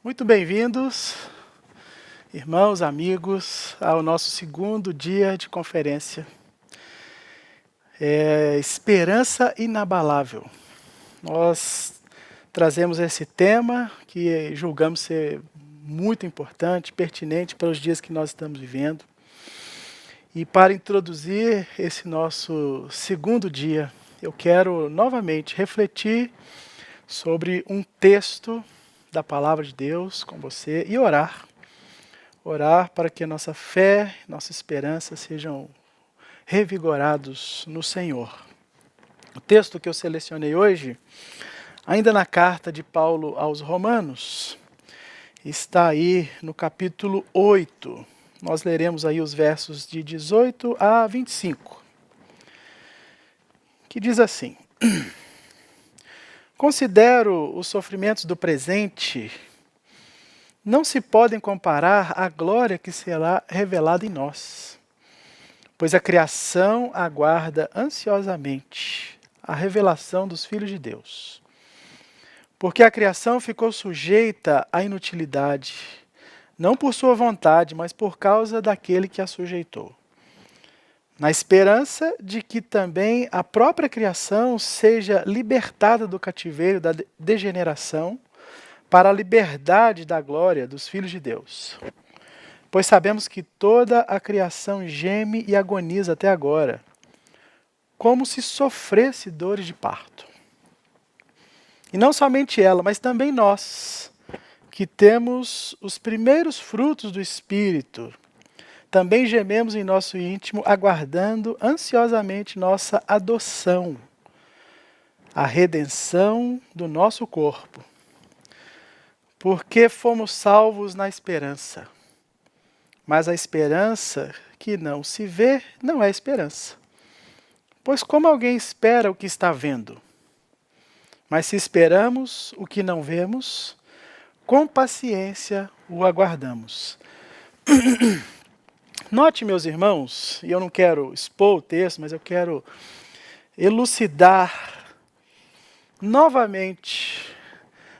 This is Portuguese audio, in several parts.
Muito bem-vindos, irmãos, amigos, ao nosso segundo dia de conferência. Esperança inabalável. Nós trazemos esse tema que julgamos ser muito importante, pertinente para os dias que nós estamos vivendo. E para introduzir esse nosso segundo dia, eu quero novamente refletir sobre um texto da Palavra de Deus com você e orar. Orar para que a nossa fé, nossa esperança sejam revigorados no Senhor. O texto que eu selecionei hoje, ainda na carta de Paulo aos Romanos, está aí no capítulo 8. Nós leremos aí os versos de 18 a 25, que diz assim: Considero os sofrimentos do presente não se podem comparar à glória que será revelada em nós, pois a criação aguarda ansiosamente a revelação dos filhos de Deus. Porque a criação ficou sujeita à inutilidade, não por sua vontade, mas por causa daquele que a sujeitou, na esperança de que também a própria criação seja libertada do cativeiro da degeneração para a liberdade da glória dos filhos de Deus. Pois sabemos que toda a criação geme e agoniza até agora, como se sofresse dores de parto. E não somente ela, mas também nós, que temos os primeiros frutos do Espírito, também gememos em nosso íntimo, aguardando ansiosamente nossa adoção, a redenção do nosso corpo. Porque fomos salvos na esperança. Mas a esperança que não se vê não é esperança. Pois como alguém espera o que está vendo? Mas se esperamos o que não vemos, com paciência o aguardamos. Note, meus irmãos, e eu não quero expor o texto, mas eu quero elucidar novamente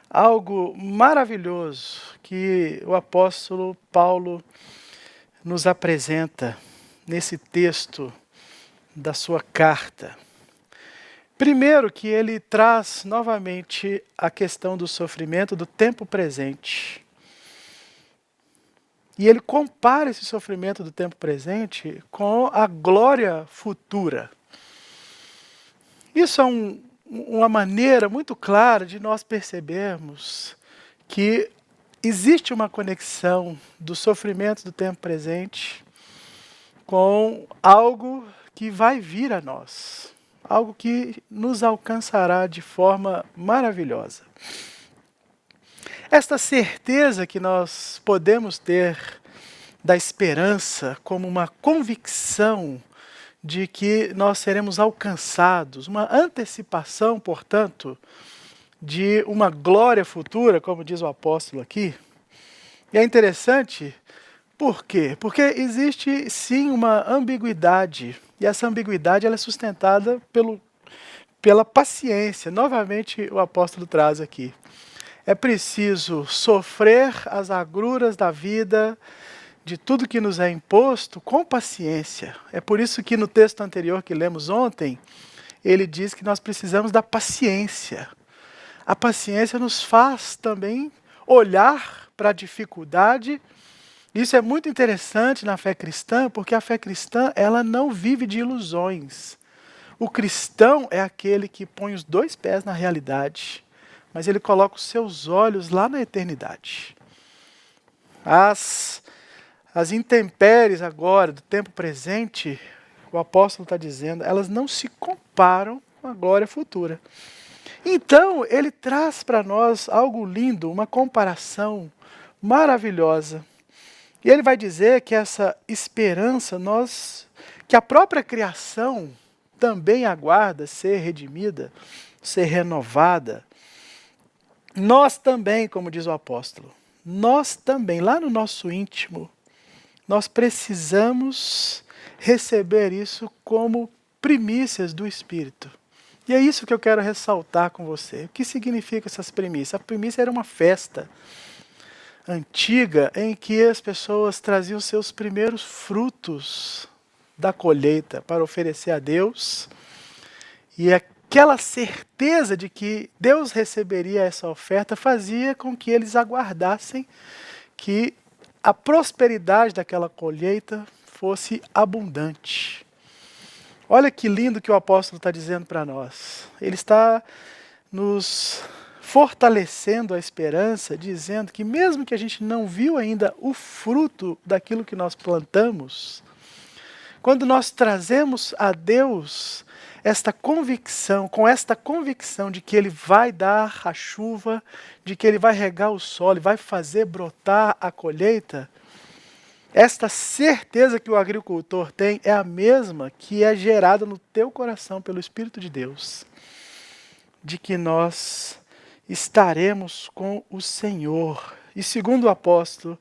algo maravilhoso que o apóstolo Paulo nos apresenta nesse texto da sua carta. Primeiro que ele traz novamente a questão do sofrimento do tempo presente. E ele compara esse sofrimento do tempo presente com a glória futura. Isso é uma maneira muito clara de nós percebermos que existe uma conexão do sofrimento do tempo presente com algo que vai vir a nós, algo que nos alcançará de forma maravilhosa. Esta certeza que nós podemos ter da esperança como uma convicção de que nós seremos alcançados, uma antecipação, portanto, de uma glória futura, como diz o apóstolo aqui. E é interessante, por quê? Porque existe sim uma ambiguidade, e essa ambiguidade ela é sustentada pela paciência. Novamente o apóstolo traz aqui. É preciso sofrer as agruras da vida, de tudo que nos é imposto, com paciência. É por isso que no texto anterior que lemos ontem, ele diz que nós precisamos da paciência. A paciência nos faz também olhar para a dificuldade. Isso é muito interessante na fé cristã, porque a fé cristã ela não vive de ilusões. O cristão é aquele que põe os dois pés na realidade, mas ele coloca os seus olhos lá na eternidade. As intempéries agora, do tempo presente, o apóstolo está dizendo, elas não se comparam com a glória futura. Então, ele traz para nós algo lindo, uma comparação maravilhosa. E ele vai dizer que essa esperança, que a própria criação também aguarda ser redimida, ser renovada. Nós também, como diz o apóstolo, nós também, lá no nosso íntimo, nós precisamos receber isso como primícias do Espírito. E é isso que eu quero ressaltar com você. O que significa essas primícias? A primícia era uma festa. antiga em que as pessoas traziam seus primeiros frutos da colheita para oferecer a Deus, e aquela certeza de que Deus receberia essa oferta fazia com que eles aguardassem que a prosperidade daquela colheita fosse abundante. Olha que lindo que o apóstolo está dizendo para nós. Ele está nos fortalecendo a esperança, dizendo que mesmo que a gente não viu ainda o fruto daquilo que nós plantamos, quando nós trazemos a Deus esta convicção, com esta convicção de que Ele vai dar a chuva, de que Ele vai regar o solo e vai fazer brotar a colheita, esta certeza que o agricultor tem é a mesma que é gerada no teu coração pelo Espírito de Deus, de que nós estaremos com o Senhor. E segundo o apóstolo,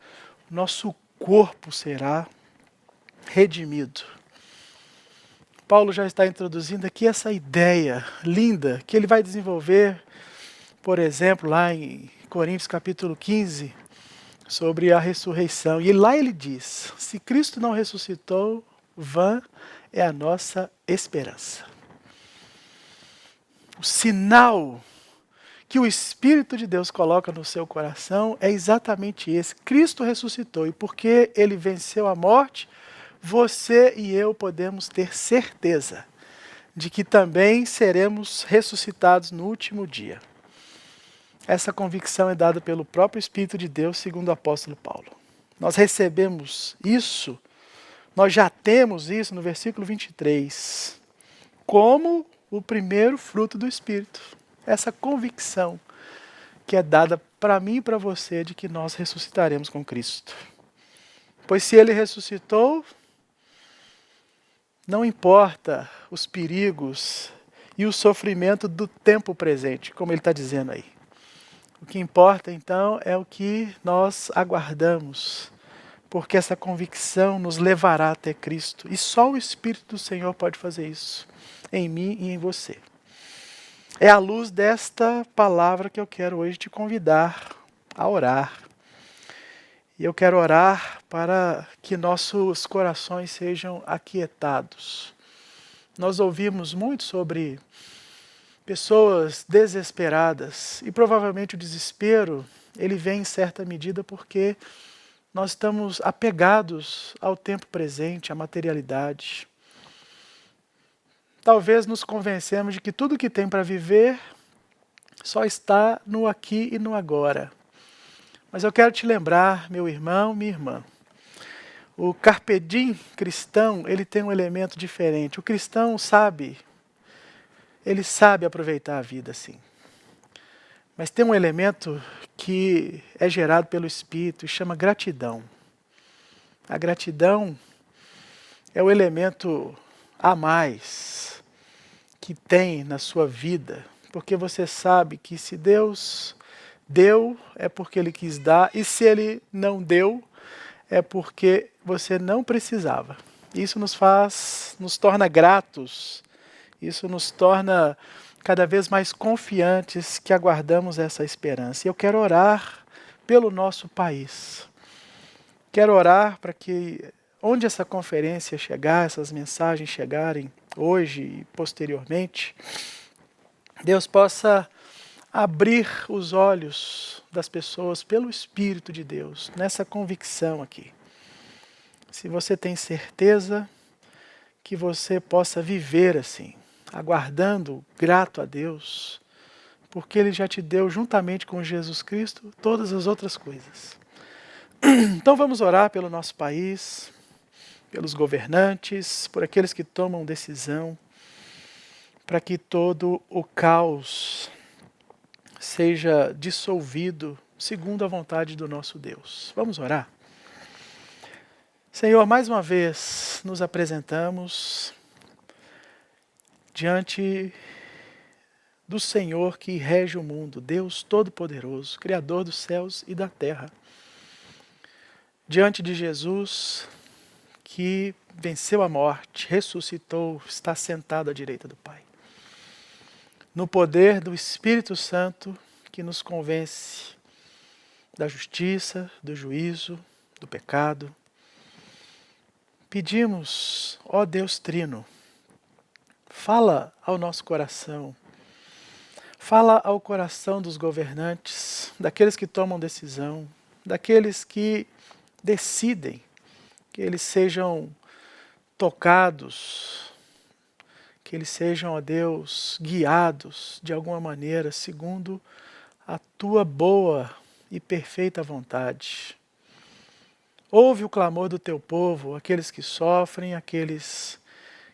nosso corpo será redimido. Paulo já está introduzindo aqui essa ideia linda que ele vai desenvolver, por exemplo, lá em Coríntios capítulo 15, sobre a ressurreição. E lá ele diz: se Cristo não ressuscitou, vã é a nossa esperança. O sinal que o Espírito de Deus coloca no seu coração é exatamente esse. Cristo ressuscitou, e porque Ele venceu a morte, você e eu podemos ter certeza de que também seremos ressuscitados no último dia. Essa convicção é dada pelo próprio Espírito de Deus, segundo o apóstolo Paulo. Nós recebemos isso, nós já temos isso no versículo 23, como o primeiro fruto do Espírito. Essa convicção que é dada para mim e para você de que nós ressuscitaremos com Cristo. Pois se Ele ressuscitou, não importa os perigos e o sofrimento do tempo presente, como ele está dizendo aí. O que importa, então, é o que nós aguardamos, porque essa convicção nos levará até Cristo. E só o Espírito do Senhor pode fazer isso, em mim e em você. É à luz desta palavra que eu quero hoje te convidar a orar. E eu quero orar para que nossos corações sejam aquietados. Nós ouvimos muito sobre pessoas desesperadas, e provavelmente o desespero, ele vem em certa medida porque nós estamos apegados ao tempo presente, à materialidade. Talvez nos convencemos de que tudo que tem para viver só está no aqui e no agora. Mas eu quero te lembrar, meu irmão, minha irmã, o carpe diem cristão, ele tem um elemento diferente. O cristão sabe, ele sabe aproveitar a vida, sim. Mas tem um elemento que é gerado pelo Espírito e chama gratidão. A gratidão é o elemento a mais que tem na sua vida, porque você sabe que se Deus deu, é porque Ele quis dar, e se Ele não deu, é porque você não precisava. Isso nos torna gratos, isso nos torna cada vez mais confiantes que aguardamos essa esperança. E eu quero orar pelo nosso país. Quero orar para que, onde essa conferência chegar, essas mensagens chegarem hoje e posteriormente, Deus possa abrir os olhos das pessoas pelo Espírito de Deus, nessa convicção aqui. Se você tem certeza que você possa viver assim, aguardando, grato a Deus, porque Ele já te deu, juntamente com Jesus Cristo, todas as outras coisas. Então vamos orar pelo nosso país, pelos governantes, por aqueles que tomam decisão, para que todo o caos seja dissolvido segundo a vontade do nosso Deus. Vamos orar? Senhor, mais uma vez nos apresentamos diante do Senhor que rege o mundo, Deus Todo-Poderoso, Criador dos céus e da terra. Diante de Jesus, que venceu a morte, ressuscitou, está sentado à direita do Pai. No poder do Espírito Santo, que nos convence da justiça, do juízo, do pecado. Pedimos, ó Deus Trino, fala ao nosso coração, fala ao coração dos governantes, daqueles que tomam decisão, daqueles que decidem, que eles sejam tocados, que eles sejam, ó Deus, guiados de alguma maneira, segundo a Tua boa e perfeita vontade. Ouve o clamor do Teu povo, aqueles que sofrem, aqueles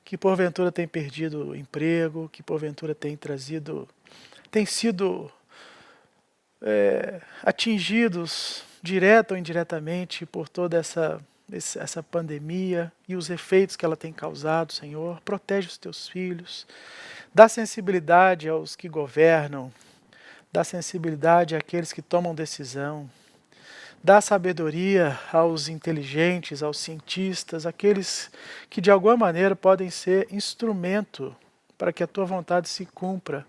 que porventura têm perdido o emprego, que porventura têm sido atingidos direta ou indiretamente por toda essa pandemia e os efeitos que ela tem causado, Senhor. Protege os Teus filhos, dá sensibilidade aos que governam, dá sensibilidade àqueles que tomam decisão, dá sabedoria aos inteligentes, aos cientistas, aqueles que de alguma maneira podem ser instrumento para que a Tua vontade se cumpra.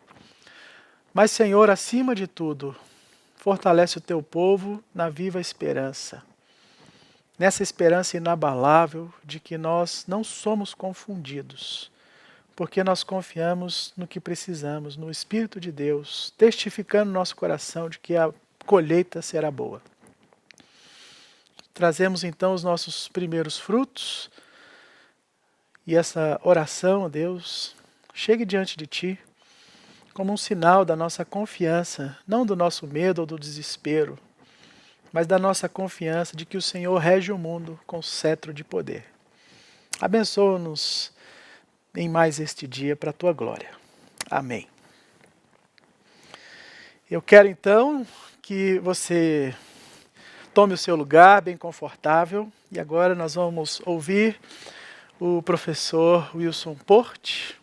Mas, Senhor, acima de tudo, fortalece o Teu povo na viva esperança. Nessa esperança inabalável de que nós não somos confundidos, porque nós confiamos no que precisamos, no Espírito de Deus, testificando no nosso coração de que a colheita será boa. Trazemos então os nossos primeiros frutos e essa oração, Deus, chegue diante de Ti como um sinal da nossa confiança, não do nosso medo ou do desespero, mas da nossa confiança de que o Senhor rege o mundo com cetro de poder. Abençoa-nos em mais este dia para a Tua glória. Amém. Eu quero então que você tome o seu lugar bem confortável e agora nós vamos ouvir o professor Wilson Porte.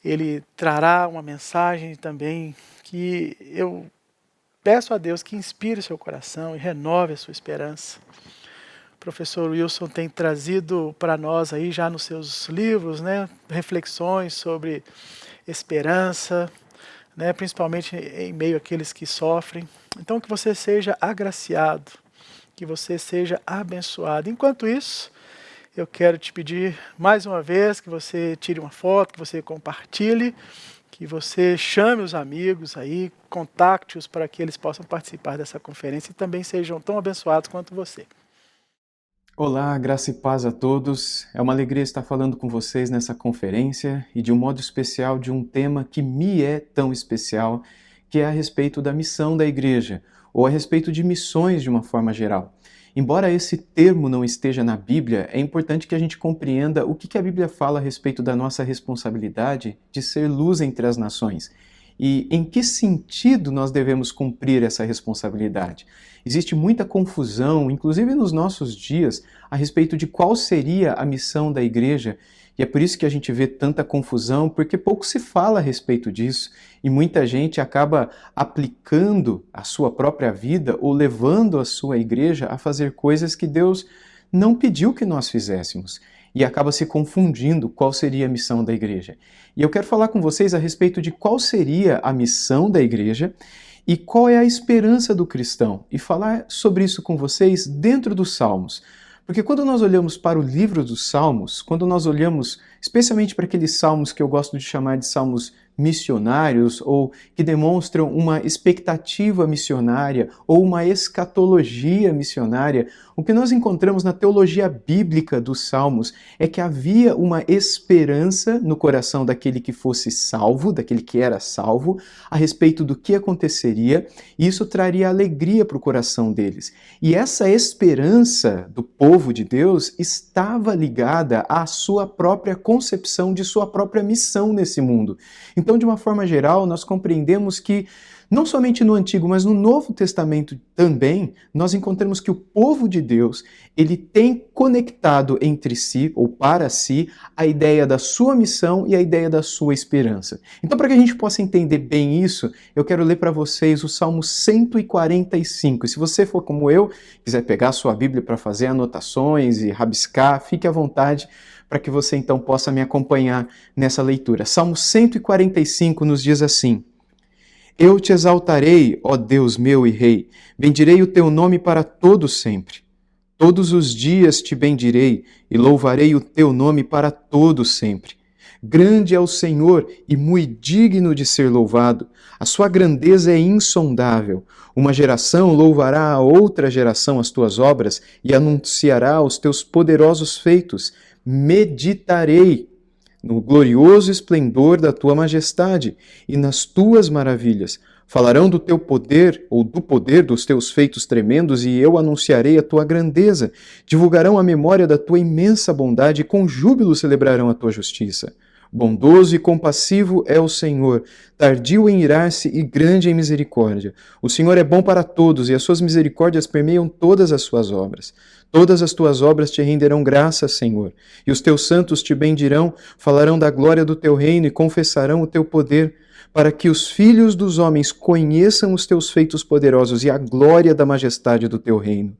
Ele trará uma mensagem também que eu peço a Deus que inspire o seu coração e renove a sua esperança. O professor Wilson tem trazido para nós aí já nos seus livros, reflexões sobre esperança, principalmente em meio àqueles que sofrem. Então que você seja agraciado, que você seja abençoado. Enquanto isso, eu quero te pedir mais uma vez que você tire uma foto, que você compartilhe, que você chame os amigos aí, contacte-os para que eles possam participar dessa conferência e também sejam tão abençoados quanto você. Olá, graça e paz a todos. É uma alegria estar falando com vocês nessa conferência e de um modo especial de um tema que me é tão especial, que é a respeito da missão da igreja, ou a respeito de missões de uma forma geral. Embora esse termo não esteja na Bíblia, é importante que a gente compreenda o que a Bíblia fala a respeito da nossa responsabilidade de ser luz entre as nações. E em que sentido nós devemos cumprir essa responsabilidade? Existe muita confusão, inclusive nos nossos dias, a respeito de qual seria a missão da igreja, e é por isso que a gente vê tanta confusão, porque pouco se fala a respeito disso, e muita gente acaba aplicando a sua própria vida ou levando a sua igreja a fazer coisas que Deus não pediu que nós fizéssemos. E acaba se confundindo qual seria a missão da igreja. E eu quero falar com vocês a respeito de qual seria a missão da igreja e qual é a esperança do cristão. E falar sobre isso com vocês dentro dos Salmos. Porque quando nós olhamos para o livro dos Salmos, quando nós olhamos especialmente para aqueles salmos que eu gosto de chamar de salmos missionários, ou que demonstram uma expectativa missionária, ou uma escatologia missionária, o que nós encontramos na teologia bíblica dos Salmos é que havia uma esperança no coração daquele que fosse salvo, daquele que era salvo, a respeito do que aconteceria, e isso traria alegria para o coração deles. E essa esperança do povo de Deus estava ligada à sua própria concepção de sua própria missão nesse mundo. Então, de uma forma geral, nós compreendemos que, não somente no Antigo, mas no Novo Testamento também, nós encontramos que o povo de Deus, ele tem conectado entre si, ou para si, a ideia da sua missão e a ideia da sua esperança. Então, para que a gente possa entender bem isso, eu quero ler para vocês o Salmo 145. E se você for como eu, quiser pegar a sua Bíblia para fazer anotações e rabiscar, fique à vontade, para que você então possa me acompanhar nessa leitura. Salmo 145 nos diz assim: Eu te exaltarei, ó Deus meu e Rei, bendirei o teu nome para todo sempre. Todos os dias te bendirei e louvarei o teu nome para todo sempre. Grande é o Senhor e muito digno de ser louvado. A sua grandeza é insondável. Uma geração louvará a outra geração as tuas obras e anunciará os teus poderosos feitos. Meditarei no glorioso esplendor da tua majestade e nas tuas maravilhas. Falarão do teu poder, ou do poder dos teus feitos tremendos, e eu anunciarei a tua grandeza. Divulgarão a memória da tua imensa bondade e com júbilo celebrarão a tua justiça. Bondoso e compassivo é o Senhor, tardio em irar-se e grande em misericórdia. O Senhor é bom para todos, e as suas misericórdias permeiam todas as suas obras. Todas as tuas obras te renderão graças, Senhor, e os teus santos te bendirão, falarão da glória do teu reino e confessarão o teu poder, para que os filhos dos homens conheçam os teus feitos poderosos e a glória da majestade do teu reino.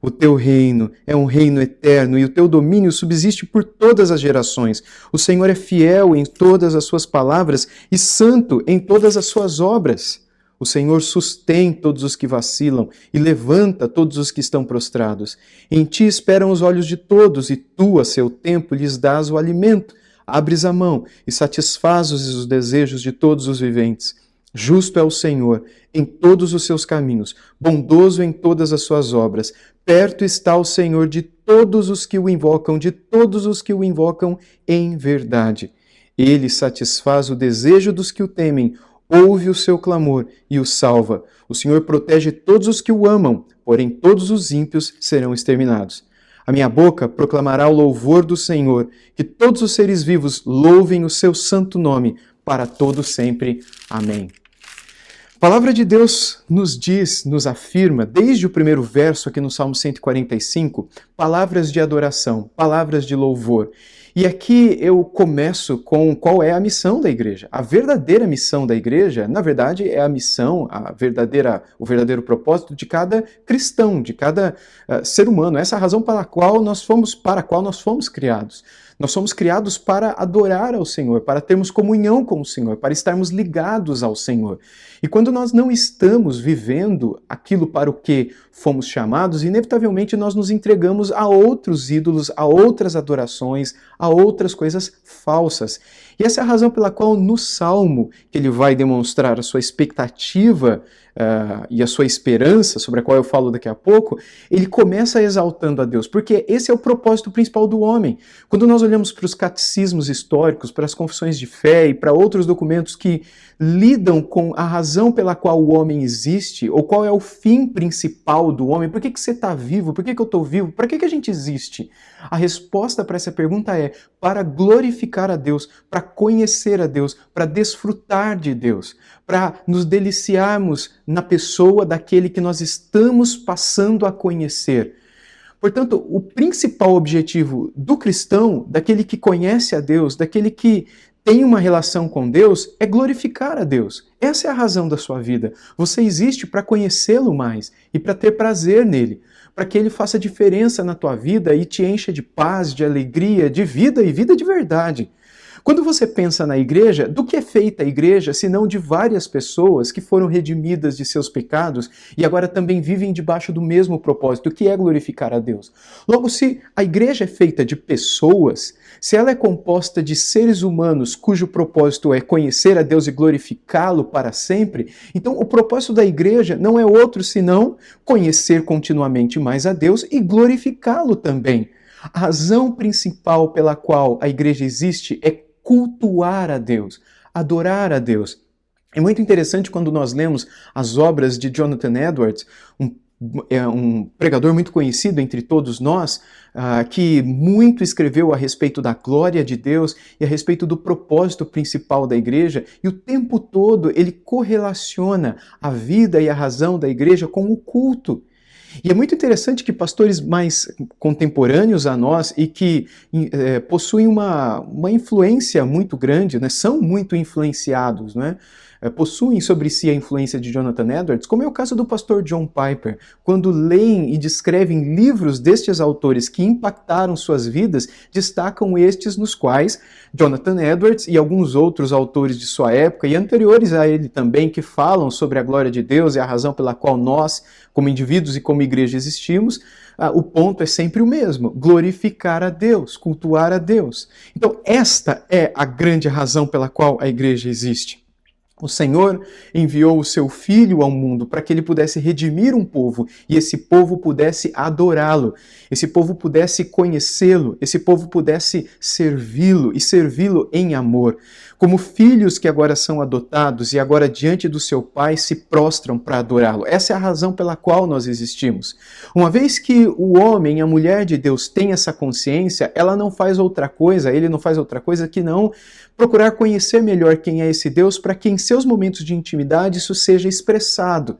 O teu reino é um reino eterno e o teu domínio subsiste por todas as gerações. O Senhor é fiel em todas as suas palavras e santo em todas as suas obras. O Senhor sustém todos os que vacilam e levanta todos os que estão prostrados. Em ti esperam os olhos de todos e tu, a seu tempo, lhes dás o alimento. Abres a mão e satisfazes os desejos de todos os viventes. Justo é o Senhor em todos os seus caminhos, bondoso em todas as suas obras. Perto está o Senhor de todos os que o invocam, de todos os que o invocam em verdade. Ele satisfaz o desejo dos que o temem, ouve o seu clamor e o salva. O Senhor protege todos os que o amam, porém todos os ímpios serão exterminados. A minha boca proclamará o louvor do Senhor, que todos os seres vivos louvem o seu santo nome, para todo sempre. Amém. A palavra de Deus nos diz, nos afirma, desde o primeiro verso aqui no Salmo 145, palavras de adoração, palavras de louvor. E aqui eu começo com qual é a missão da igreja. A verdadeira missão da igreja, na verdade, é a missão, o verdadeiro propósito de cada cristão, de cada ser humano. Essa é a razão para a qual nós fomos criados. Nós somos criados para adorar ao Senhor, para termos comunhão com o Senhor, para estarmos ligados ao Senhor. E quando nós não estamos vivendo aquilo para o que fomos chamados, inevitavelmente nós nos entregamos a outros ídolos, a outras adorações, a outras coisas falsas. E essa é a razão pela qual no Salmo, que ele vai demonstrar a sua expectativa e a sua esperança, sobre a qual eu falo daqui a pouco, ele começa exaltando a Deus, porque esse é o propósito principal do homem. Quando nós olhamos para os catecismos históricos, para as confissões de fé e para outros documentos que lidam com a razão pela qual o homem existe, ou qual é o fim principal do homem, por que você está vivo, por que eu estou vivo, para que a gente existe? A resposta para essa pergunta é para glorificar a Deus, para conhecer a Deus, para desfrutar de Deus, para nos deliciarmos na pessoa daquele que nós estamos passando a conhecer. Portanto, o principal objetivo do cristão, daquele que conhece a Deus, daquele que tem uma relação com Deus, é glorificar a Deus. Essa é a razão da sua vida. Você existe para conhecê-lo mais e para ter prazer nele, para que ele faça diferença na tua vida e te encha de paz, de alegria, de vida e vida de verdade. Quando você pensa na igreja, do que é feita a igreja, senão de várias pessoas que foram redimidas de seus pecados e agora também vivem debaixo do mesmo propósito, que é glorificar a Deus. Logo, se a igreja é feita de pessoas, se ela é composta de seres humanos cujo propósito é conhecer a Deus e glorificá-lo para sempre, então o propósito da igreja não é outro senão conhecer continuamente mais a Deus e glorificá-lo também. A razão principal pela qual a igreja existe é cultuar a Deus, adorar a Deus. É muito interessante quando nós lemos as obras de Jonathan Edwards, um pregador muito conhecido entre todos nós, que muito escreveu a respeito da glória de Deus e a respeito do propósito principal da igreja, e o tempo todo ele correlaciona a vida e a razão da igreja com o culto. E é muito interessante que pastores mais contemporâneos a nós e que possuem uma influência muito grande, né, são muito influenciados, né, possuem sobre si a influência de Jonathan Edwards, como é o caso do pastor John Piper. Quando leem e descrevem livros destes autores que impactaram suas vidas, destacam estes nos quais Jonathan Edwards e alguns outros autores de sua época e anteriores a ele também, que falam sobre a glória de Deus e a razão pela qual nós, como indivíduos e como igreja, existimos, o ponto é sempre o mesmo: glorificar a Deus, cultuar a Deus. Então esta é a grande razão pela qual a igreja existe. O Senhor enviou o seu Filho ao mundo para que ele pudesse redimir um povo e esse povo pudesse adorá-lo, esse povo pudesse conhecê-lo, esse povo pudesse servi-lo e servi-lo em amor. Como filhos que agora são adotados e agora diante do seu Pai se prostram para adorá-lo. Essa é a razão pela qual nós existimos. Uma vez que o homem, a mulher de Deus tem essa consciência, ela não faz outra coisa, ele não faz outra coisa que não procurar conhecer melhor quem é esse Deus, para que em seus momentos de intimidade isso seja expressado,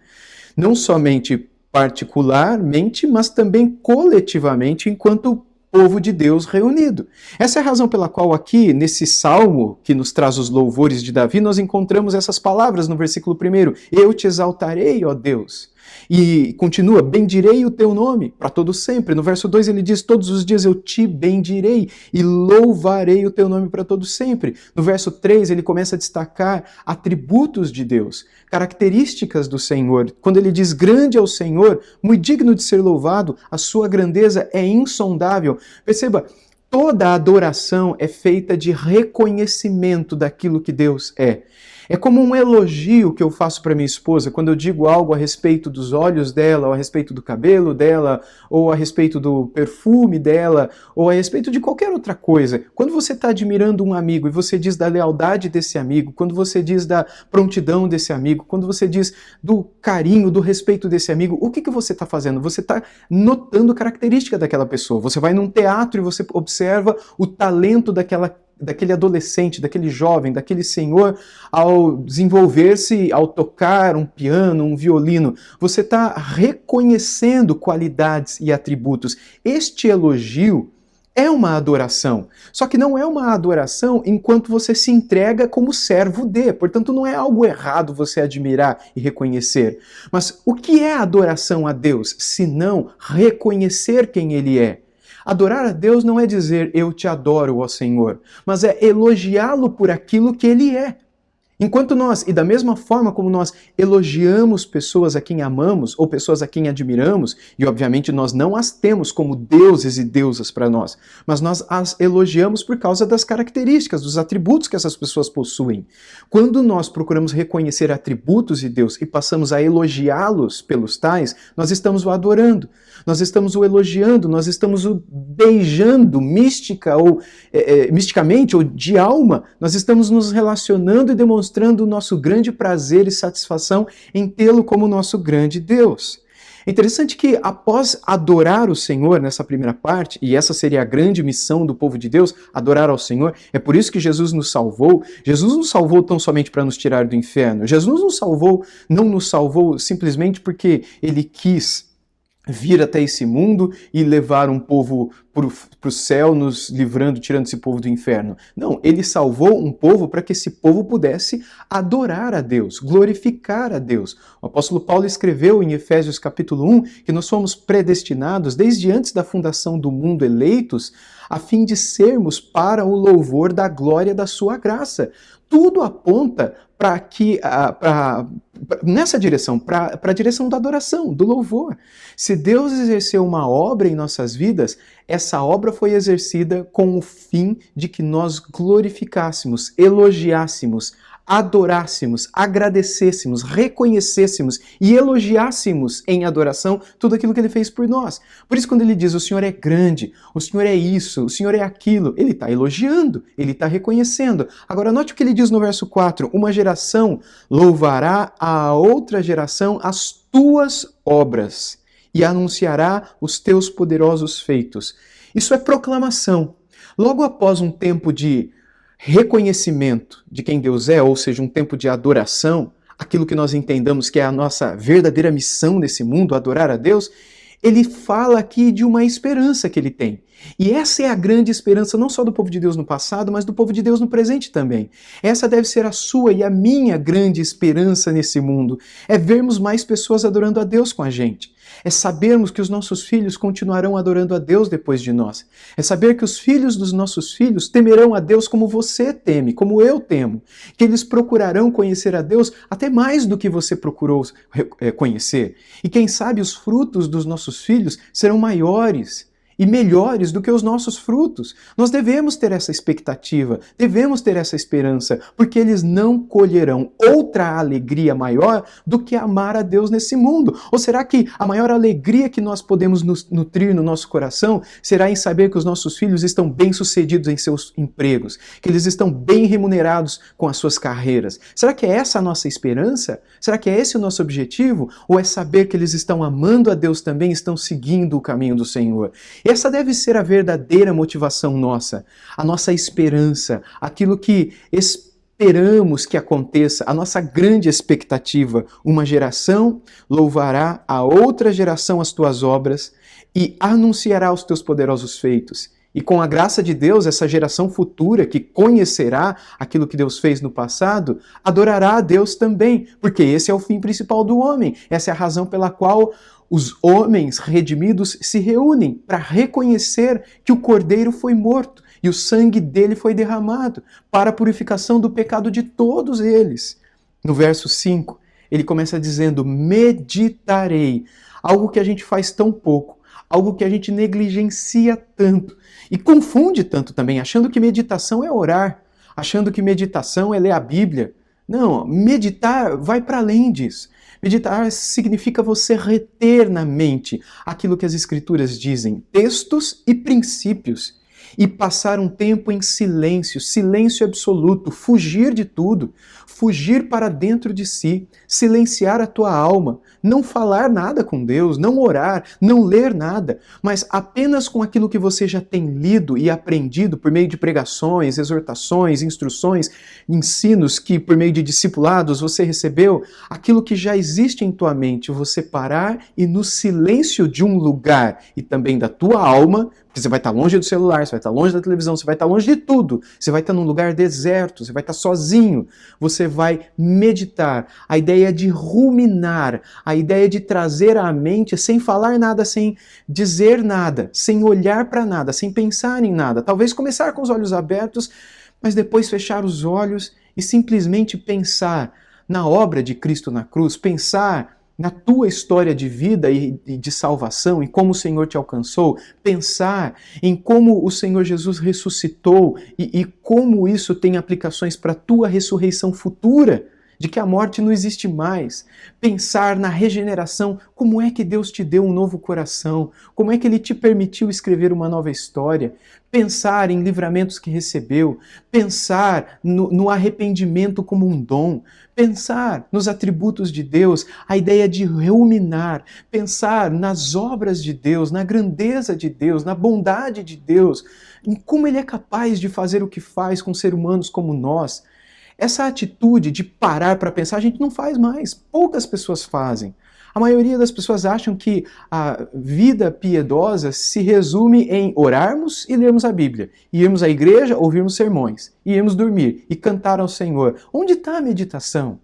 não somente particularmente, mas também coletivamente, enquanto povo de Deus reunido. Essa é a razão pela qual aqui, nesse salmo que nos traz os louvores de Davi, nós encontramos essas palavras no versículo 1: eu te exaltarei, ó Deus. E continua: bendirei o teu nome para todo sempre. No verso 2 ele diz: todos os dias eu te bendirei e louvarei o teu nome para todo sempre. No verso 3 ele começa a destacar atributos de Deus, características do Senhor. Quando ele diz: grande é o Senhor, muito digno de ser louvado, a sua grandeza é insondável. Perceba, toda a adoração é feita de reconhecimento daquilo que Deus é. É como um elogio que eu faço para minha esposa quando eu digo algo a respeito dos olhos dela, ou a respeito do cabelo dela, ou a respeito do perfume dela, ou a respeito de qualquer outra coisa. Quando você está admirando um amigo e você diz da lealdade desse amigo, quando você diz da prontidão desse amigo, quando você diz do carinho, do respeito desse amigo, o que você está fazendo? Você está notando característica daquela pessoa. Você vai num teatro e você observa o talento daquele adolescente, daquele jovem, daquele senhor, ao desenvolver-se, ao tocar um piano, um violino. Você está reconhecendo qualidades e atributos. Este elogio é uma adoração. Só que não é uma adoração enquanto você se entrega como servo de. Portanto, não é algo errado você admirar e reconhecer. Mas o que é adoração a Deus, se não reconhecer quem Ele é? Adorar a Deus não é dizer eu te adoro, ó Senhor, mas é elogiá-lo por aquilo que Ele é. Enquanto nós, e da mesma forma como nós elogiamos pessoas a quem amamos ou pessoas a quem admiramos, e obviamente nós não as temos como deuses e deusas para nós, mas nós as elogiamos por causa das características, dos atributos que essas pessoas possuem. Quando nós procuramos reconhecer atributos de Deus e passamos a elogiá-los pelos tais, nós estamos o adorando, nós estamos o elogiando, nós estamos o beijando misticamente ou de alma, nós estamos nos relacionando e demonstrando o nosso grande prazer e satisfação em tê-lo como nosso grande Deus. É interessante que após adorar o Senhor nessa primeira parte, e essa seria a grande missão do povo de Deus, adorar ao Senhor, é por isso que Jesus nos salvou. Jesus nos salvou tão somente para nos tirar do inferno. Jesus não nos salvou simplesmente porque Ele quis vir até esse mundo e levar um povo para o céu, nos livrando, tirando esse povo do inferno. Não, Ele salvou um povo para que esse povo pudesse adorar a Deus, glorificar a Deus. O apóstolo Paulo escreveu em Efésios capítulo 1 que nós fomos predestinados desde antes da fundação do mundo, eleitos, a fim de sermos para o louvor da glória da sua graça. Tudo aponta nessa direção, para a direção da adoração, do louvor. Se Deus exerceu uma obra em nossas vidas, essa obra foi exercida com o fim de que nós glorificássemos, elogiássemos, adorássemos, agradecêssemos, reconhecêssemos e elogiássemos em adoração tudo aquilo que Ele fez por nós. Por isso, quando Ele diz o Senhor é grande, o Senhor é isso, o Senhor é aquilo, Ele está elogiando, Ele está reconhecendo. Agora, note o que Ele diz no verso 4, uma geração louvará a outra geração as tuas obras e anunciará os teus poderosos feitos. Isso é proclamação. Logo após um tempo de reconhecimento de quem Deus é, ou seja, um tempo de adoração, aquilo que nós entendamos que é a nossa verdadeira missão nesse mundo, adorar a Deus, ele fala aqui de uma esperança que ele tem. E essa é a grande esperança, não só do povo de Deus no passado, mas do povo de Deus no presente também. Essa deve ser a sua e a minha grande esperança nesse mundo. É vermos mais pessoas adorando a Deus com a gente. É sabermos que os nossos filhos continuarão adorando a Deus depois de nós. É saber que os filhos dos nossos filhos temerão a Deus como você teme, como eu temo. Que eles procurarão conhecer a Deus até mais do que você procurou conhecer. E quem sabe os frutos dos nossos filhos serão maiores e melhores do que os nossos frutos. Nós devemos ter essa expectativa, devemos ter essa esperança, porque eles não colherão outra alegria maior do que amar a Deus nesse mundo. Ou será que a maior alegria que nós podemos nos nutrir no nosso coração será em saber que os nossos filhos estão bem-sucedidos em seus empregos, que eles estão bem remunerados com as suas carreiras? Será que é essa a nossa esperança? Será que é esse o nosso objetivo? Ou é saber que eles estão amando a Deus também, estão seguindo o caminho do Senhor? Essa deve ser a verdadeira motivação nossa, a nossa esperança, aquilo que esperamos que aconteça, a nossa grande expectativa. Uma geração louvará a outra geração as tuas obras e anunciará os teus poderosos feitos. E com a graça de Deus, essa geração futura que conhecerá aquilo que Deus fez no passado, adorará a Deus também, porque esse é o fim principal do homem. Essa é a razão pela qual os homens redimidos se reúnem para reconhecer que o Cordeiro foi morto e o sangue dele foi derramado para a purificação do pecado de todos eles. No verso 5, ele começa dizendo: meditarei, algo que a gente faz tão pouco, algo que a gente negligencia tanto e confunde tanto também, achando que meditação é orar, achando que meditação é ler a Bíblia. Não, meditar vai para além disso. Meditar significa você reter na mente aquilo que as Escrituras dizem, textos e princípios, e passar um tempo em silêncio, silêncio absoluto, fugir de tudo, fugir para dentro de si, silenciar a tua alma, não falar nada com Deus, não orar, não ler nada, mas apenas com aquilo que você já tem lido e aprendido por meio de pregações, exortações, instruções, ensinos que por meio de discipulados você recebeu, aquilo que já existe em tua mente, você parar e no silêncio de um lugar e também da tua alma, porque você vai estar longe do celular, você vai estar longe da televisão, você vai estar longe de tudo. Você vai estar num lugar deserto, você vai estar sozinho. Você vai meditar. A ideia de ruminar, a ideia de trazer à mente sem falar nada, sem dizer nada, sem olhar para nada, sem pensar em nada. Talvez começar com os olhos abertos, mas depois fechar os olhos e simplesmente pensar na obra de Cristo na cruz, pensar na tua história de vida e de salvação, em como o Senhor te alcançou, pensar em como o Senhor Jesus ressuscitou e como isso tem aplicações para a tua ressurreição futura, de que a morte não existe mais. Pensar na regeneração, como é que Deus te deu um novo coração, como é que Ele te permitiu escrever uma nova história. Pensar em livramentos que recebeu, pensar no arrependimento como um dom, pensar nos atributos de Deus, a ideia de ruminar, pensar nas obras de Deus, na grandeza de Deus, na bondade de Deus, em como Ele é capaz de fazer o que faz com seres humanos como nós. Essa atitude de parar para pensar, a gente não faz mais, poucas pessoas fazem. A maioria das pessoas acham que a vida piedosa se resume em orarmos e lermos a Bíblia, irmos à igreja, ouvirmos sermões, irmos dormir e cantar ao Senhor. Onde está a meditação?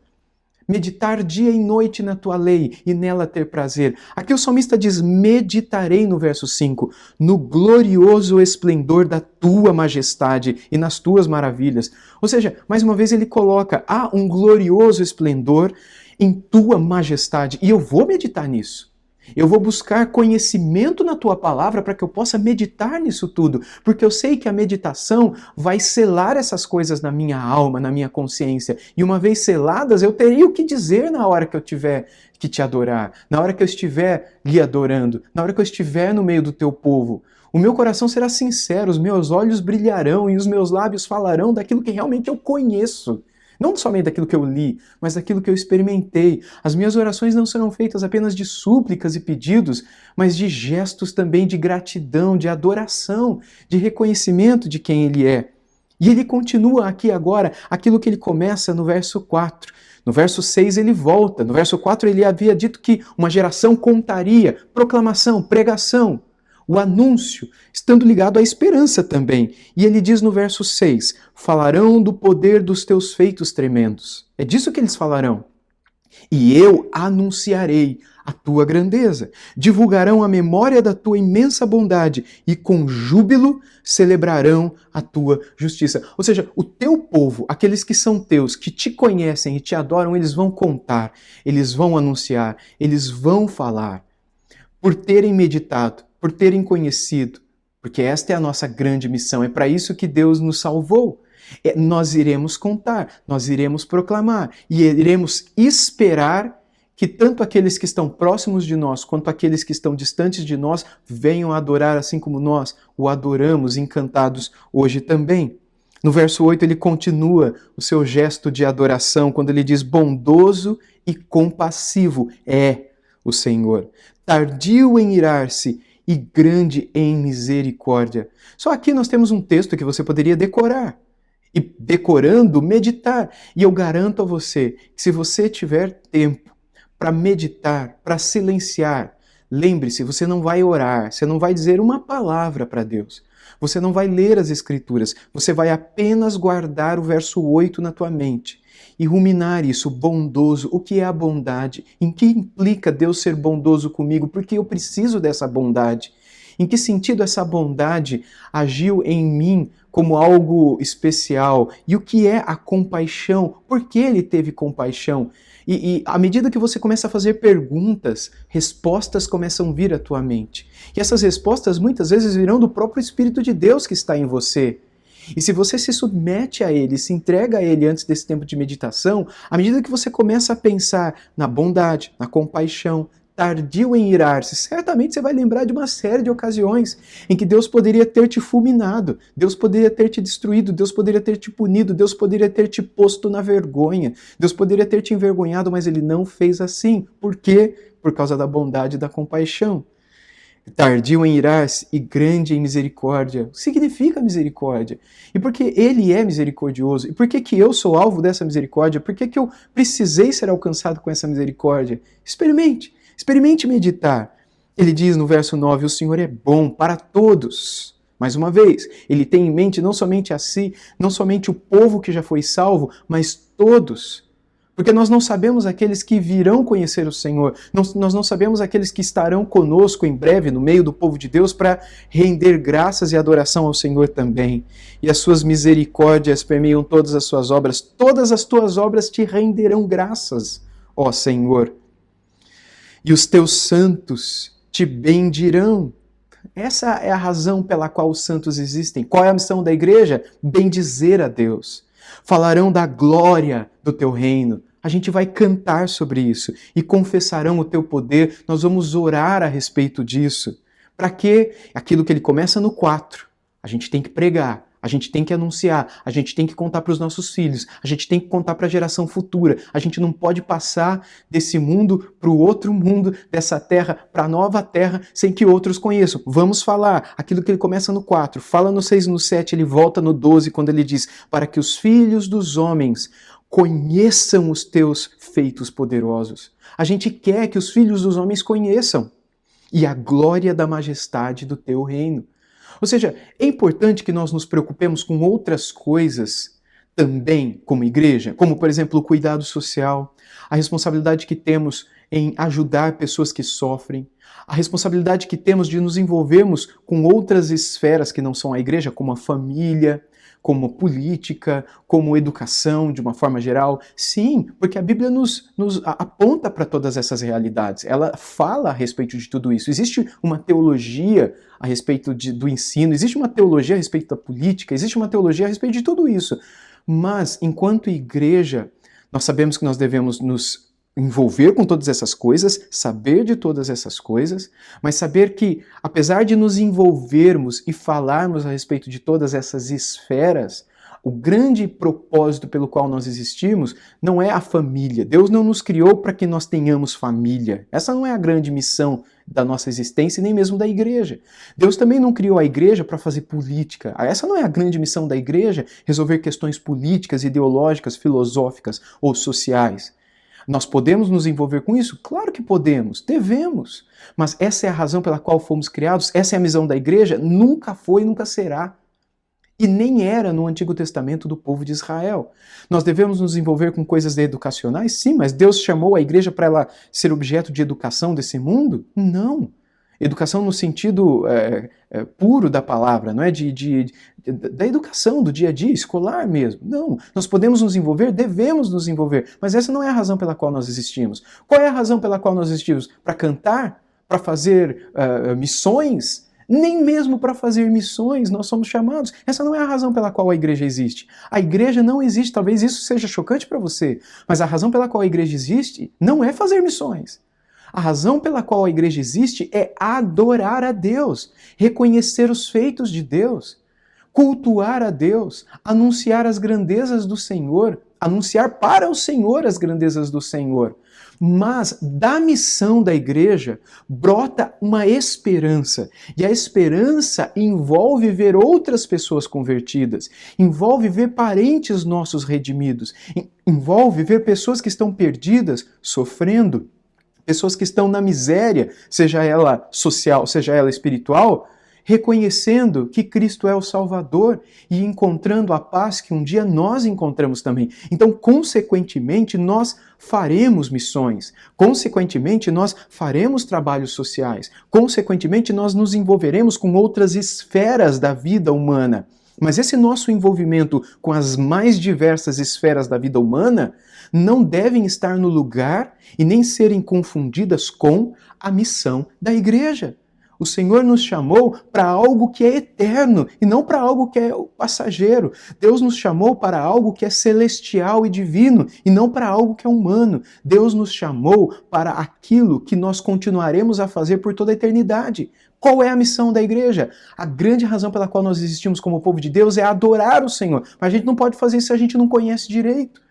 Meditar dia e noite na tua lei e nela ter prazer. Aqui o salmista diz: meditarei no verso 5, no glorioso esplendor da tua majestade e nas tuas maravilhas. Ou seja, mais uma vez ele coloca, há um glorioso esplendor em tua majestade e eu vou meditar nisso. Eu vou buscar conhecimento na tua palavra para que eu possa meditar nisso tudo, porque eu sei que a meditação vai selar essas coisas na minha alma, na minha consciência, e uma vez seladas eu teria o que dizer na hora que eu tiver que te adorar, na hora que eu estiver lhe adorando, na hora que eu estiver no meio do teu povo. O meu coração será sincero, os meus olhos brilharão e os meus lábios falarão daquilo que realmente eu conheço. Não somente daquilo que eu li, mas daquilo que eu experimentei. As minhas orações não serão feitas apenas de súplicas e pedidos, mas de gestos também de gratidão, de adoração, de reconhecimento de quem Ele é. E ele continua aqui agora aquilo que ele começa no verso 4. No verso 6 ele volta. No verso 4 ele havia dito que uma geração contaria, proclamação, pregação, o anúncio, estando ligado à esperança também. E ele diz no verso 6, falarão do poder dos teus feitos tremendos. É disso que eles falarão. E eu anunciarei a tua grandeza. Divulgarão a memória da tua imensa bondade e com júbilo celebrarão a tua justiça. Ou seja, o teu povo, aqueles que são teus, que te conhecem e te adoram, eles vão contar, eles vão anunciar, eles vão falar. Por terem meditado, por terem conhecido, porque esta é a nossa grande missão, é para isso que Deus nos salvou. Nós iremos contar, nós iremos proclamar e iremos esperar que tanto aqueles que estão próximos de nós quanto aqueles que estão distantes de nós venham adorar assim como nós o adoramos encantados hoje também. No verso 8 ele continua o seu gesto de adoração quando ele diz bondoso e compassivo é o Senhor, tardio em irar-se e grande em misericórdia. Só aqui nós temos um texto que você poderia decorar. E decorando, meditar. E eu garanto a você que se você tiver tempo para meditar, para silenciar, lembre-se, você não vai orar, você não vai dizer uma palavra para Deus. Você não vai ler as Escrituras, você vai apenas guardar o verso 8 na tua mente e ruminar isso, bondoso. O que é a bondade? Em que implica Deus ser bondoso comigo? Porque eu preciso dessa bondade. Em que sentido essa bondade agiu em mim como algo especial? E o que é a compaixão? Por que ele teve compaixão? E à medida que você começa a fazer perguntas, respostas começam a vir à tua mente. E essas respostas muitas vezes virão do próprio Espírito de Deus que está em você. E se você se submete a ele, se entrega a ele antes desse tempo de meditação, à medida que você começa a pensar na bondade, na compaixão, tardio em irar-se, certamente você vai lembrar de uma série de ocasiões em que Deus poderia ter te fulminado, Deus poderia ter te destruído, Deus poderia ter te punido, Deus poderia ter te posto na vergonha, Deus poderia ter te envergonhado, mas ele não fez assim. Por quê? Por causa da bondade e da compaixão. Tardio em irar-se e grande em misericórdia. O que significa misericórdia? E por que ele é misericordioso? E por que eu sou alvo dessa misericórdia? Por que eu precisei ser alcançado com essa misericórdia? Experimente meditar. Ele diz no verso 9, o Senhor é bom para todos. Mais uma vez, ele tem em mente não somente a si, não somente o povo que já foi salvo, mas todos. Porque nós não sabemos aqueles que virão conhecer o Senhor, nós não sabemos aqueles que estarão conosco em breve no meio do povo de Deus para render graças e adoração ao Senhor também. E as suas misericórdias permeiam todas as suas obras, todas as tuas obras te renderão graças, ó Senhor. E os teus santos te bendirão. Essa é a razão pela qual os santos existem. Qual é a missão da igreja? Bendizer a Deus. Falarão da glória do teu reino. A gente vai cantar sobre isso e confessarão o teu poder. Nós vamos orar a respeito disso. Para quê? Aquilo que ele começa no 4. A gente tem que pregar, a gente tem que anunciar, a gente tem que contar para os nossos filhos, a gente tem que contar para a geração futura. A gente não pode passar desse mundo para o outro mundo, dessa terra para a nova terra, sem que outros conheçam. Vamos falar aquilo que ele começa no 4, fala no 6 e no 7, ele volta no 12, quando ele diz, para que os filhos dos homens conheçam os teus feitos poderosos. A gente quer que os filhos dos homens conheçam e a glória da majestade do teu reino. Ou seja, é importante que nós nos preocupemos com outras coisas também como igreja, como, por exemplo, o cuidado social, a responsabilidade que temos em ajudar pessoas que sofrem, a responsabilidade que temos de nos envolvermos com outras esferas que não são a igreja, como a família, como política, como educação, de uma forma geral. Sim, porque a Bíblia nos aponta para todas essas realidades. Ela fala a respeito de tudo isso. Existe uma teologia a respeito do ensino, existe uma teologia a respeito da política, existe uma teologia a respeito de tudo isso. Mas, enquanto igreja, nós sabemos que nós devemos nos envolver com todas essas coisas, saber de todas essas coisas, mas saber que, apesar de nos envolvermos e falarmos a respeito de todas essas esferas, o grande propósito pelo qual nós existimos não é a família. Deus não nos criou para que nós tenhamos família. Essa não é a grande missão da nossa existência e nem mesmo da igreja. Deus também não criou a igreja para fazer política. Essa não é a grande missão da igreja, resolver questões políticas, ideológicas, filosóficas ou sociais. Nós podemos nos envolver com isso? Claro que podemos, devemos. Mas essa é a razão pela qual fomos criados, essa é a missão da igreja? Nunca foi e nunca será. E nem era no Antigo Testamento do povo de Israel. Nós devemos nos envolver com coisas educacionais? Sim, mas Deus chamou a igreja para ela ser objeto de educação desse mundo? Não. Educação no sentido puro da palavra, não é da educação do dia a dia, escolar mesmo. Não, nós podemos nos envolver, devemos nos envolver, mas essa não é a razão pela qual nós existimos. Qual é a razão pela qual nós existimos? Para cantar? Para fazer missões? Nem mesmo para fazer missões nós somos chamados. Essa não é a razão pela qual a igreja existe. A igreja não existe, talvez isso seja chocante para você, mas a razão pela qual a igreja existe não é fazer missões. A razão pela qual a igreja existe é adorar a Deus, reconhecer os feitos de Deus, cultuar a Deus, anunciar as grandezas do Senhor, anunciar para o Senhor as grandezas do Senhor. Mas da missão da igreja brota uma esperança, e a esperança envolve ver outras pessoas convertidas, envolve ver parentes nossos redimidos, envolve ver pessoas que estão perdidas, sofrendo, pessoas que estão na miséria, seja ela social, seja ela espiritual, reconhecendo que Cristo é o Salvador e encontrando a paz que um dia nós encontramos também. Então, consequentemente, nós faremos missões, consequentemente, nós faremos trabalhos sociais, consequentemente, nós nos envolveremos com outras esferas da vida humana. Mas esse nosso envolvimento com as mais diversas esferas da vida humana não devem estar no lugar e nem serem confundidas com a missão da igreja. O Senhor nos chamou para algo que é eterno e não para algo que é passageiro. Deus nos chamou para algo que é celestial e divino e não para algo que é humano. Deus nos chamou para aquilo que nós continuaremos a fazer por toda a eternidade. Qual é a missão da igreja? A grande razão pela qual nós existimos como povo de Deus é adorar o Senhor. Mas a gente não pode fazer isso se a gente não conhece direito.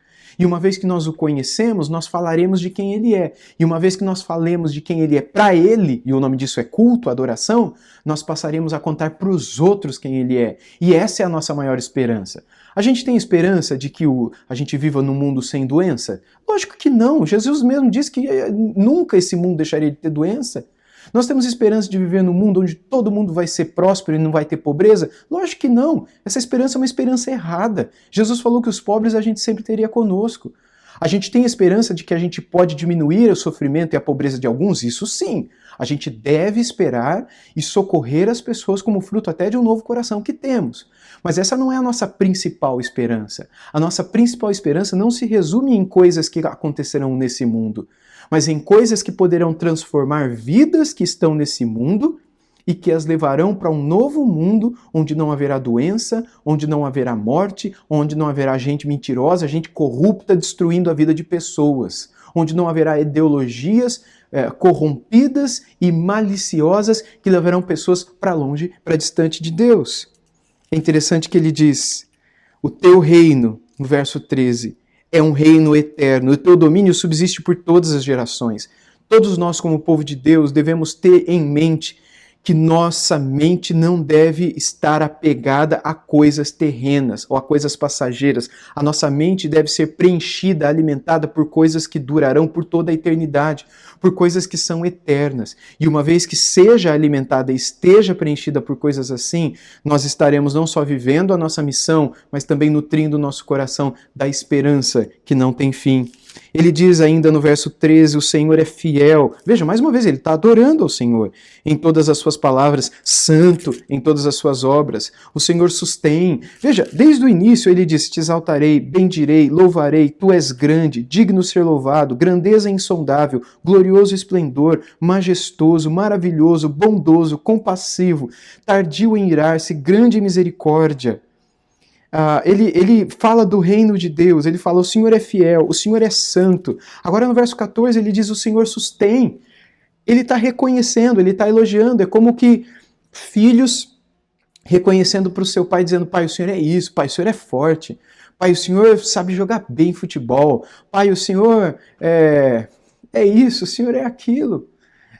E uma vez que nós o conhecemos, nós falaremos de quem ele é. E uma vez que nós falemos de quem ele é para ele, e o nome disso é culto, adoração, nós passaremos a contar para os outros quem ele é. E essa é a nossa maior esperança. A gente tem esperança de que a gente viva num mundo sem doença? Lógico que não. Jesus mesmo disse que nunca esse mundo deixaria de ter doença. Nós temos esperança de viver num mundo onde todo mundo vai ser próspero e não vai ter pobreza? Lógico que não. Essa esperança é uma esperança errada. Jesus falou que os pobres a gente sempre teria conosco. A gente tem esperança de que a gente pode diminuir o sofrimento e a pobreza de alguns? Isso sim. A gente deve esperar e socorrer as pessoas como fruto até de um novo coração que temos. Mas essa não é a nossa principal esperança. A nossa principal esperança não se resume em coisas que acontecerão nesse mundo, mas em coisas que poderão transformar vidas que estão nesse mundo e que as levarão para um novo mundo onde não haverá doença, onde não haverá morte, onde não haverá gente mentirosa, gente corrupta destruindo a vida de pessoas, onde não haverá ideologias corrompidas e maliciosas que levarão pessoas para longe, para distante de Deus. É interessante que ele diz, o teu reino, no verso 13, é um reino eterno, o teu domínio subsiste por todas as gerações. Todos nós, como povo de Deus, devemos ter em mente que nossa mente não deve estar apegada a coisas terrenas ou a coisas passageiras. A nossa mente deve ser preenchida, alimentada por coisas que durarão por toda a eternidade, por coisas que são eternas. E uma vez que seja alimentada e esteja preenchida por coisas assim, nós estaremos não só vivendo a nossa missão, mas também nutrindo o nosso coração da esperança que não tem fim. Ele diz ainda no verso 13, o Senhor é fiel. Veja, mais uma vez, ele está adorando ao Senhor em todas as suas palavras, santo em todas as suas obras. O Senhor sustém. Veja, desde o início ele diz, te exaltarei, bendirei, louvarei, tu és grande, digno ser louvado, grandeza insondável, glorioso esplendor, majestoso, maravilhoso, bondoso, compassivo, tardio em irar-se, grande misericórdia. Ele fala do reino de Deus, ele fala, o Senhor é fiel, o Senhor é santo. Agora no verso 14 ele diz, o Senhor sustém. Ele está reconhecendo, ele está elogiando, é como que filhos reconhecendo para o seu pai, dizendo, pai, o Senhor é isso, pai, o Senhor é forte, pai, o Senhor sabe jogar bem futebol, pai, o Senhor é isso, o Senhor é aquilo.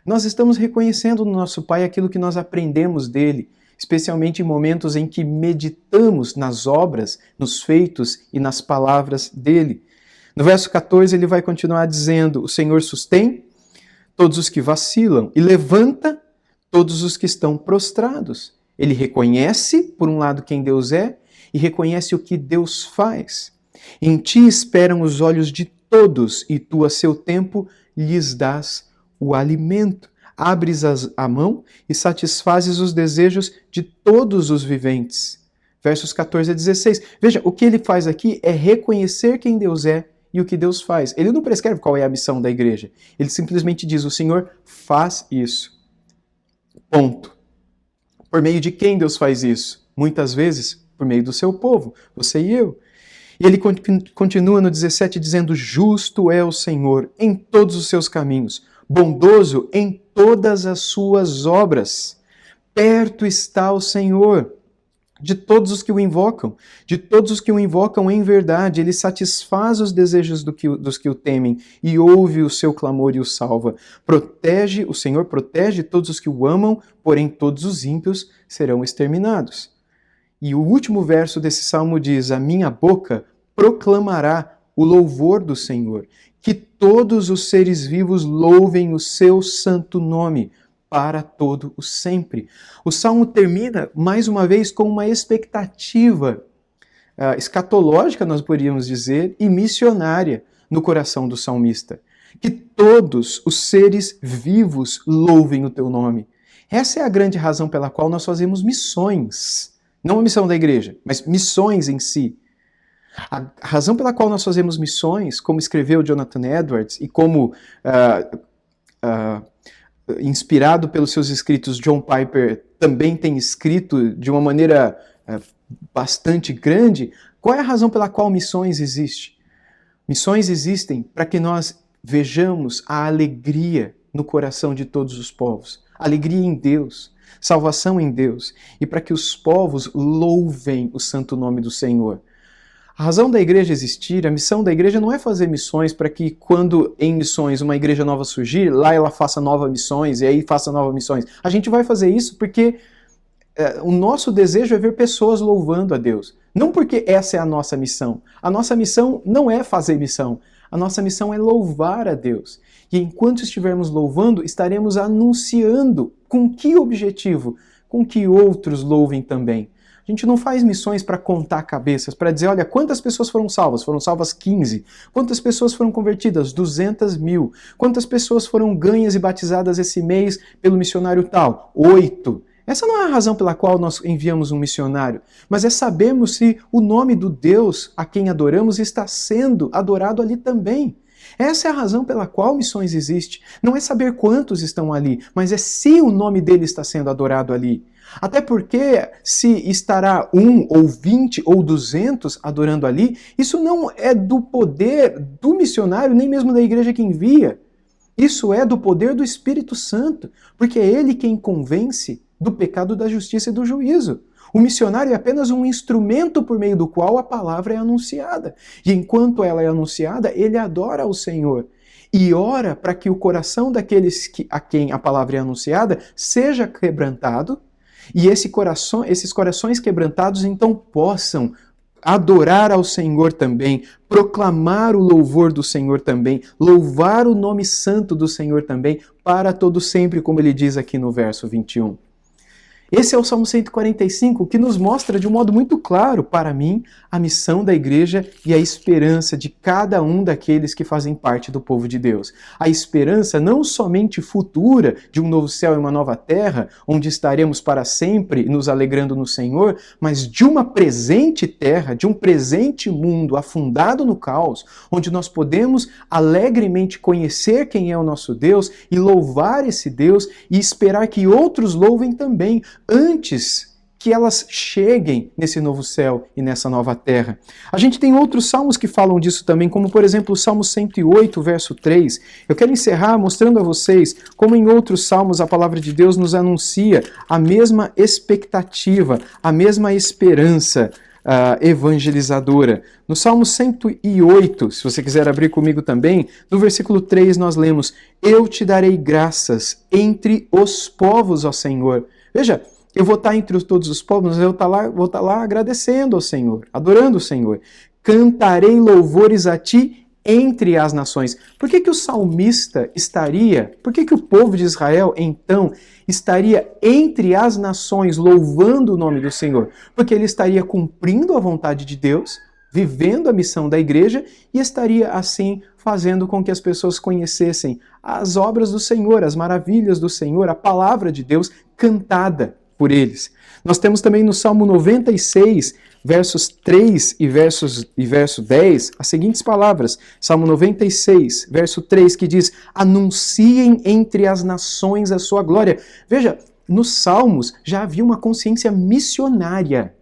Nós estamos reconhecendo no nosso Pai aquilo que nós aprendemos dele, especialmente em momentos em que meditamos nas obras, nos feitos e nas palavras dele. No verso 14 ele vai continuar dizendo: o Senhor sustém todos os que vacilam e levanta todos os que estão prostrados. Ele reconhece, por um lado, quem Deus é e reconhece o que Deus faz. Em ti esperam os olhos de todos e tu, a seu tempo, lhes dás o alimento. Abres a mão e satisfazes os desejos de todos os viventes. Versos 14 a 16. Veja, o que ele faz aqui é reconhecer quem Deus é e o que Deus faz. Ele não prescreve qual é a missão da igreja. Ele simplesmente diz: o Senhor faz isso. Ponto. Por meio de quem Deus faz isso? Muitas vezes, por meio do seu povo, você e eu. E ele continua no 17 dizendo: justo é o Senhor em todos os seus caminhos, bondoso em todas as suas obras. Perto está o Senhor de todos os que o invocam, em verdade. Ele satisfaz os desejos dos que o temem e ouve o seu clamor e o salva. O Senhor protege todos os que o amam, porém todos os ímpios serão exterminados. E o último verso desse salmo diz: a minha boca proclamará o louvor do Senhor, que todos os seres vivos louvem o seu santo nome, para todo o sempre. O salmo termina, mais uma vez, com uma expectativa escatológica, nós poderíamos dizer, e missionária no coração do salmista. Que todos os seres vivos louvem o teu nome. Essa é a grande razão pela qual nós fazemos missões. Não a missão da igreja, mas missões em si. A razão pela qual nós fazemos missões, como escreveu Jonathan Edwards, e como inspirado pelos seus escritos, John Piper também tem escrito de uma maneira bastante grande, qual é a razão pela qual missões existem? Missões existem para que nós vejamos a alegria no coração de todos os povos, alegria em Deus, salvação em Deus, e para que os povos louvem o santo nome do Senhor. A razão da igreja existir, a missão da igreja não é fazer missões para que quando em missões uma igreja nova surgir, lá ela faça novas missões e aí faça novas missões. A gente vai fazer isso porque o nosso desejo é ver pessoas louvando a Deus. Não porque essa é a nossa missão. A nossa missão não é fazer missão. A nossa missão é louvar a Deus. E enquanto estivermos louvando, estaremos anunciando com que objetivo? Com que outros louvem também. A gente não faz missões para contar cabeças, para dizer, olha, quantas pessoas foram salvas? Foram salvas 15. Quantas pessoas foram convertidas? 200.000. Quantas pessoas foram ganhas e batizadas esse mês pelo missionário tal? 8. Essa não é a razão pela qual nós enviamos um missionário, mas é sabermos se o nome do Deus a quem adoramos está sendo adorado ali também. Essa é a razão pela qual missões existem. Não é saber quantos estão ali, mas é se o nome dele está sendo adorado ali. Até porque se estará 1 ou 20 ou 200 adorando ali, isso não é do poder do missionário, nem mesmo da igreja que envia. Isso é do poder do Espírito Santo, porque é ele quem convence do pecado, da justiça e do juízo. O missionário é apenas um instrumento por meio do qual a palavra é anunciada. E enquanto ela é anunciada, ele adora ao Senhor. E ora para que o coração daqueles a quem a palavra é anunciada seja quebrantado, e esses corações quebrantados então possam adorar ao Senhor também, proclamar o louvor do Senhor também, louvar o nome santo do Senhor também, para todo sempre, como ele diz aqui no verso 21. Esse é o Salmo 145, que nos mostra de um modo muito claro, para mim, a missão da igreja e a esperança de cada um daqueles que fazem parte do povo de Deus. A esperança não somente futura de um novo céu e uma nova terra, onde estaremos para sempre nos alegrando no Senhor, mas de uma presente terra, de um presente mundo afundado no caos, onde nós podemos alegremente conhecer quem é o nosso Deus e louvar esse Deus e esperar que outros louvem também, antes que elas cheguem nesse novo céu e nessa nova terra. A gente tem outros salmos que falam disso também, como por exemplo o Salmo 108, verso 3. Eu quero encerrar mostrando a vocês como em outros salmos a palavra de Deus nos anuncia a mesma expectativa, a mesma esperança evangelizadora. No Salmo 108, se você quiser abrir comigo também, no versículo 3 nós lemos: Eu te darei graças entre os povos, ó Senhor. Veja, eu vou estar entre todos os povos, mas eu vou estar lá agradecendo ao Senhor, adorando o Senhor. Cantarei louvores a ti entre as nações. Por que o salmista estaria, por que o povo de Israel, então, estaria entre as nações louvando o nome do Senhor? Porque ele estaria cumprindo a vontade de Deus, vivendo a missão da igreja e estaria, assim, fazendo com que as pessoas conhecessem as obras do Senhor, as maravilhas do Senhor, a palavra de Deus cantada por eles. Nós temos também no Salmo 96, versos 3 e verso 10, as seguintes palavras. Salmo 96, verso 3, que diz: Anunciem entre as nações a sua glória. Veja, nos Salmos já havia uma consciência missionária.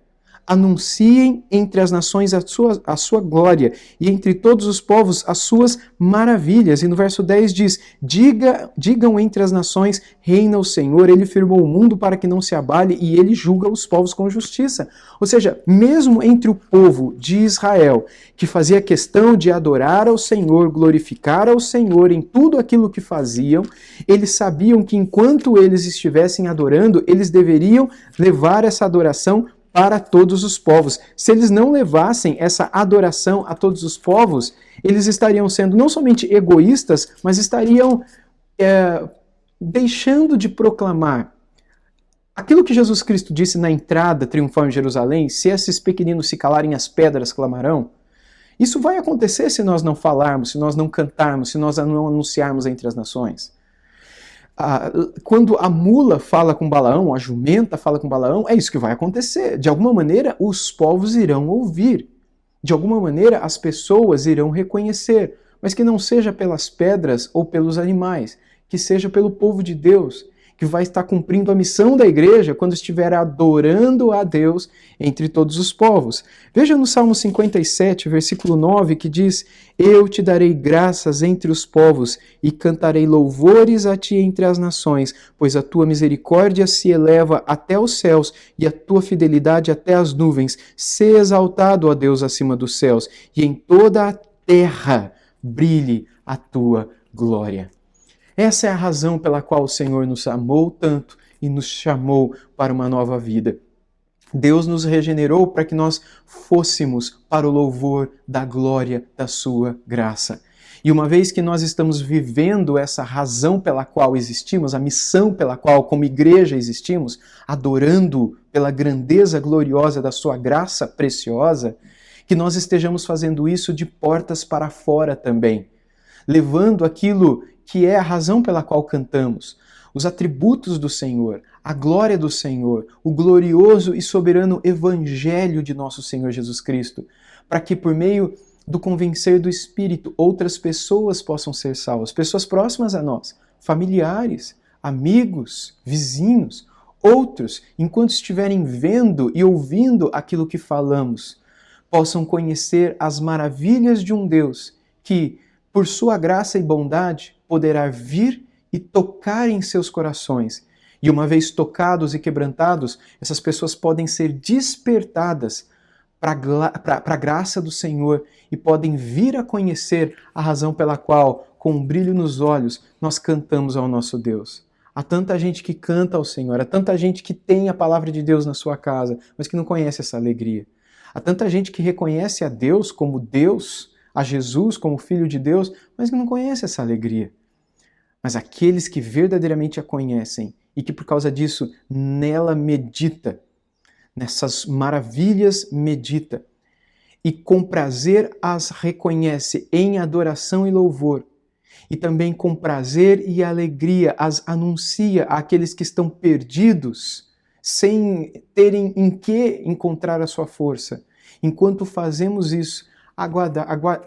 Anunciem entre as nações a sua glória e entre todos os povos as suas maravilhas. E no verso 10 diz: Digam entre as nações, reina o Senhor, ele firmou o mundo para que não se abale e ele julga os povos com justiça. Ou seja, mesmo entre o povo de Israel, que fazia questão de adorar ao Senhor, glorificar ao Senhor em tudo aquilo que faziam, eles sabiam que enquanto eles estivessem adorando, eles deveriam levar essa adoração para todos os povos. Se eles não levassem essa adoração a todos os povos, eles estariam sendo não somente egoístas, mas estariam deixando de proclamar aquilo que Jesus Cristo disse na entrada triunfal em Jerusalém: se esses pequeninos se calarem, as pedras clamarão. Isso vai acontecer se nós não falarmos, se nós não cantarmos, se nós não anunciarmos entre as nações. Quando a mula fala com Balaão, a jumenta fala com Balaão, é isso que vai acontecer. De alguma maneira, os povos irão ouvir. De alguma maneira, as pessoas irão reconhecer. Mas que não seja pelas pedras ou pelos animais, que seja pelo povo de Deus, que vai estar cumprindo a missão da igreja quando estiver adorando a Deus entre todos os povos. Veja no Salmo 57, versículo 9, que diz: Eu te darei graças entre os povos e cantarei louvores a ti entre as nações, pois a tua misericórdia se eleva até os céus e a tua fidelidade até as nuvens. Sê exaltado, ó Deus, acima dos céus, e em toda a terra brilhe a tua glória. Essa é a razão pela qual o Senhor nos amou tanto e nos chamou para uma nova vida. Deus nos regenerou para que nós fôssemos para o louvor da glória da sua graça. E uma vez que nós estamos vivendo essa razão pela qual existimos, a missão pela qual como igreja existimos, adorando pela grandeza gloriosa da sua graça preciosa, que nós estejamos fazendo isso de portas para fora também, levando aquilo que é a razão pela qual cantamos, os atributos do Senhor, a glória do Senhor, o glorioso e soberano evangelho de nosso Senhor Jesus Cristo, para que por meio do convencer do Espírito outras pessoas possam ser salvas, pessoas próximas a nós, familiares, amigos, vizinhos, outros, enquanto estiverem vendo e ouvindo aquilo que falamos, possam conhecer as maravilhas de um Deus que, por sua graça e bondade, poderá vir e tocar em seus corações. E uma vez tocados e quebrantados, essas pessoas podem ser despertadas para a graça do Senhor e podem vir a conhecer a razão pela qual, com um brilho nos olhos, nós cantamos ao nosso Deus. Há tanta gente que canta ao Senhor, há tanta gente que tem a palavra de Deus na sua casa, mas que não conhece essa alegria. Há tanta gente que reconhece a Deus como Deus, a Jesus como Filho de Deus, mas que não conhece essa alegria. Mas aqueles que verdadeiramente a conhecem e que por causa disso nela medita, nessas maravilhas medita, e com prazer as reconhece em adoração e louvor, e também com prazer e alegria as anuncia àqueles que estão perdidos, sem terem em que encontrar a sua força. Enquanto fazemos isso,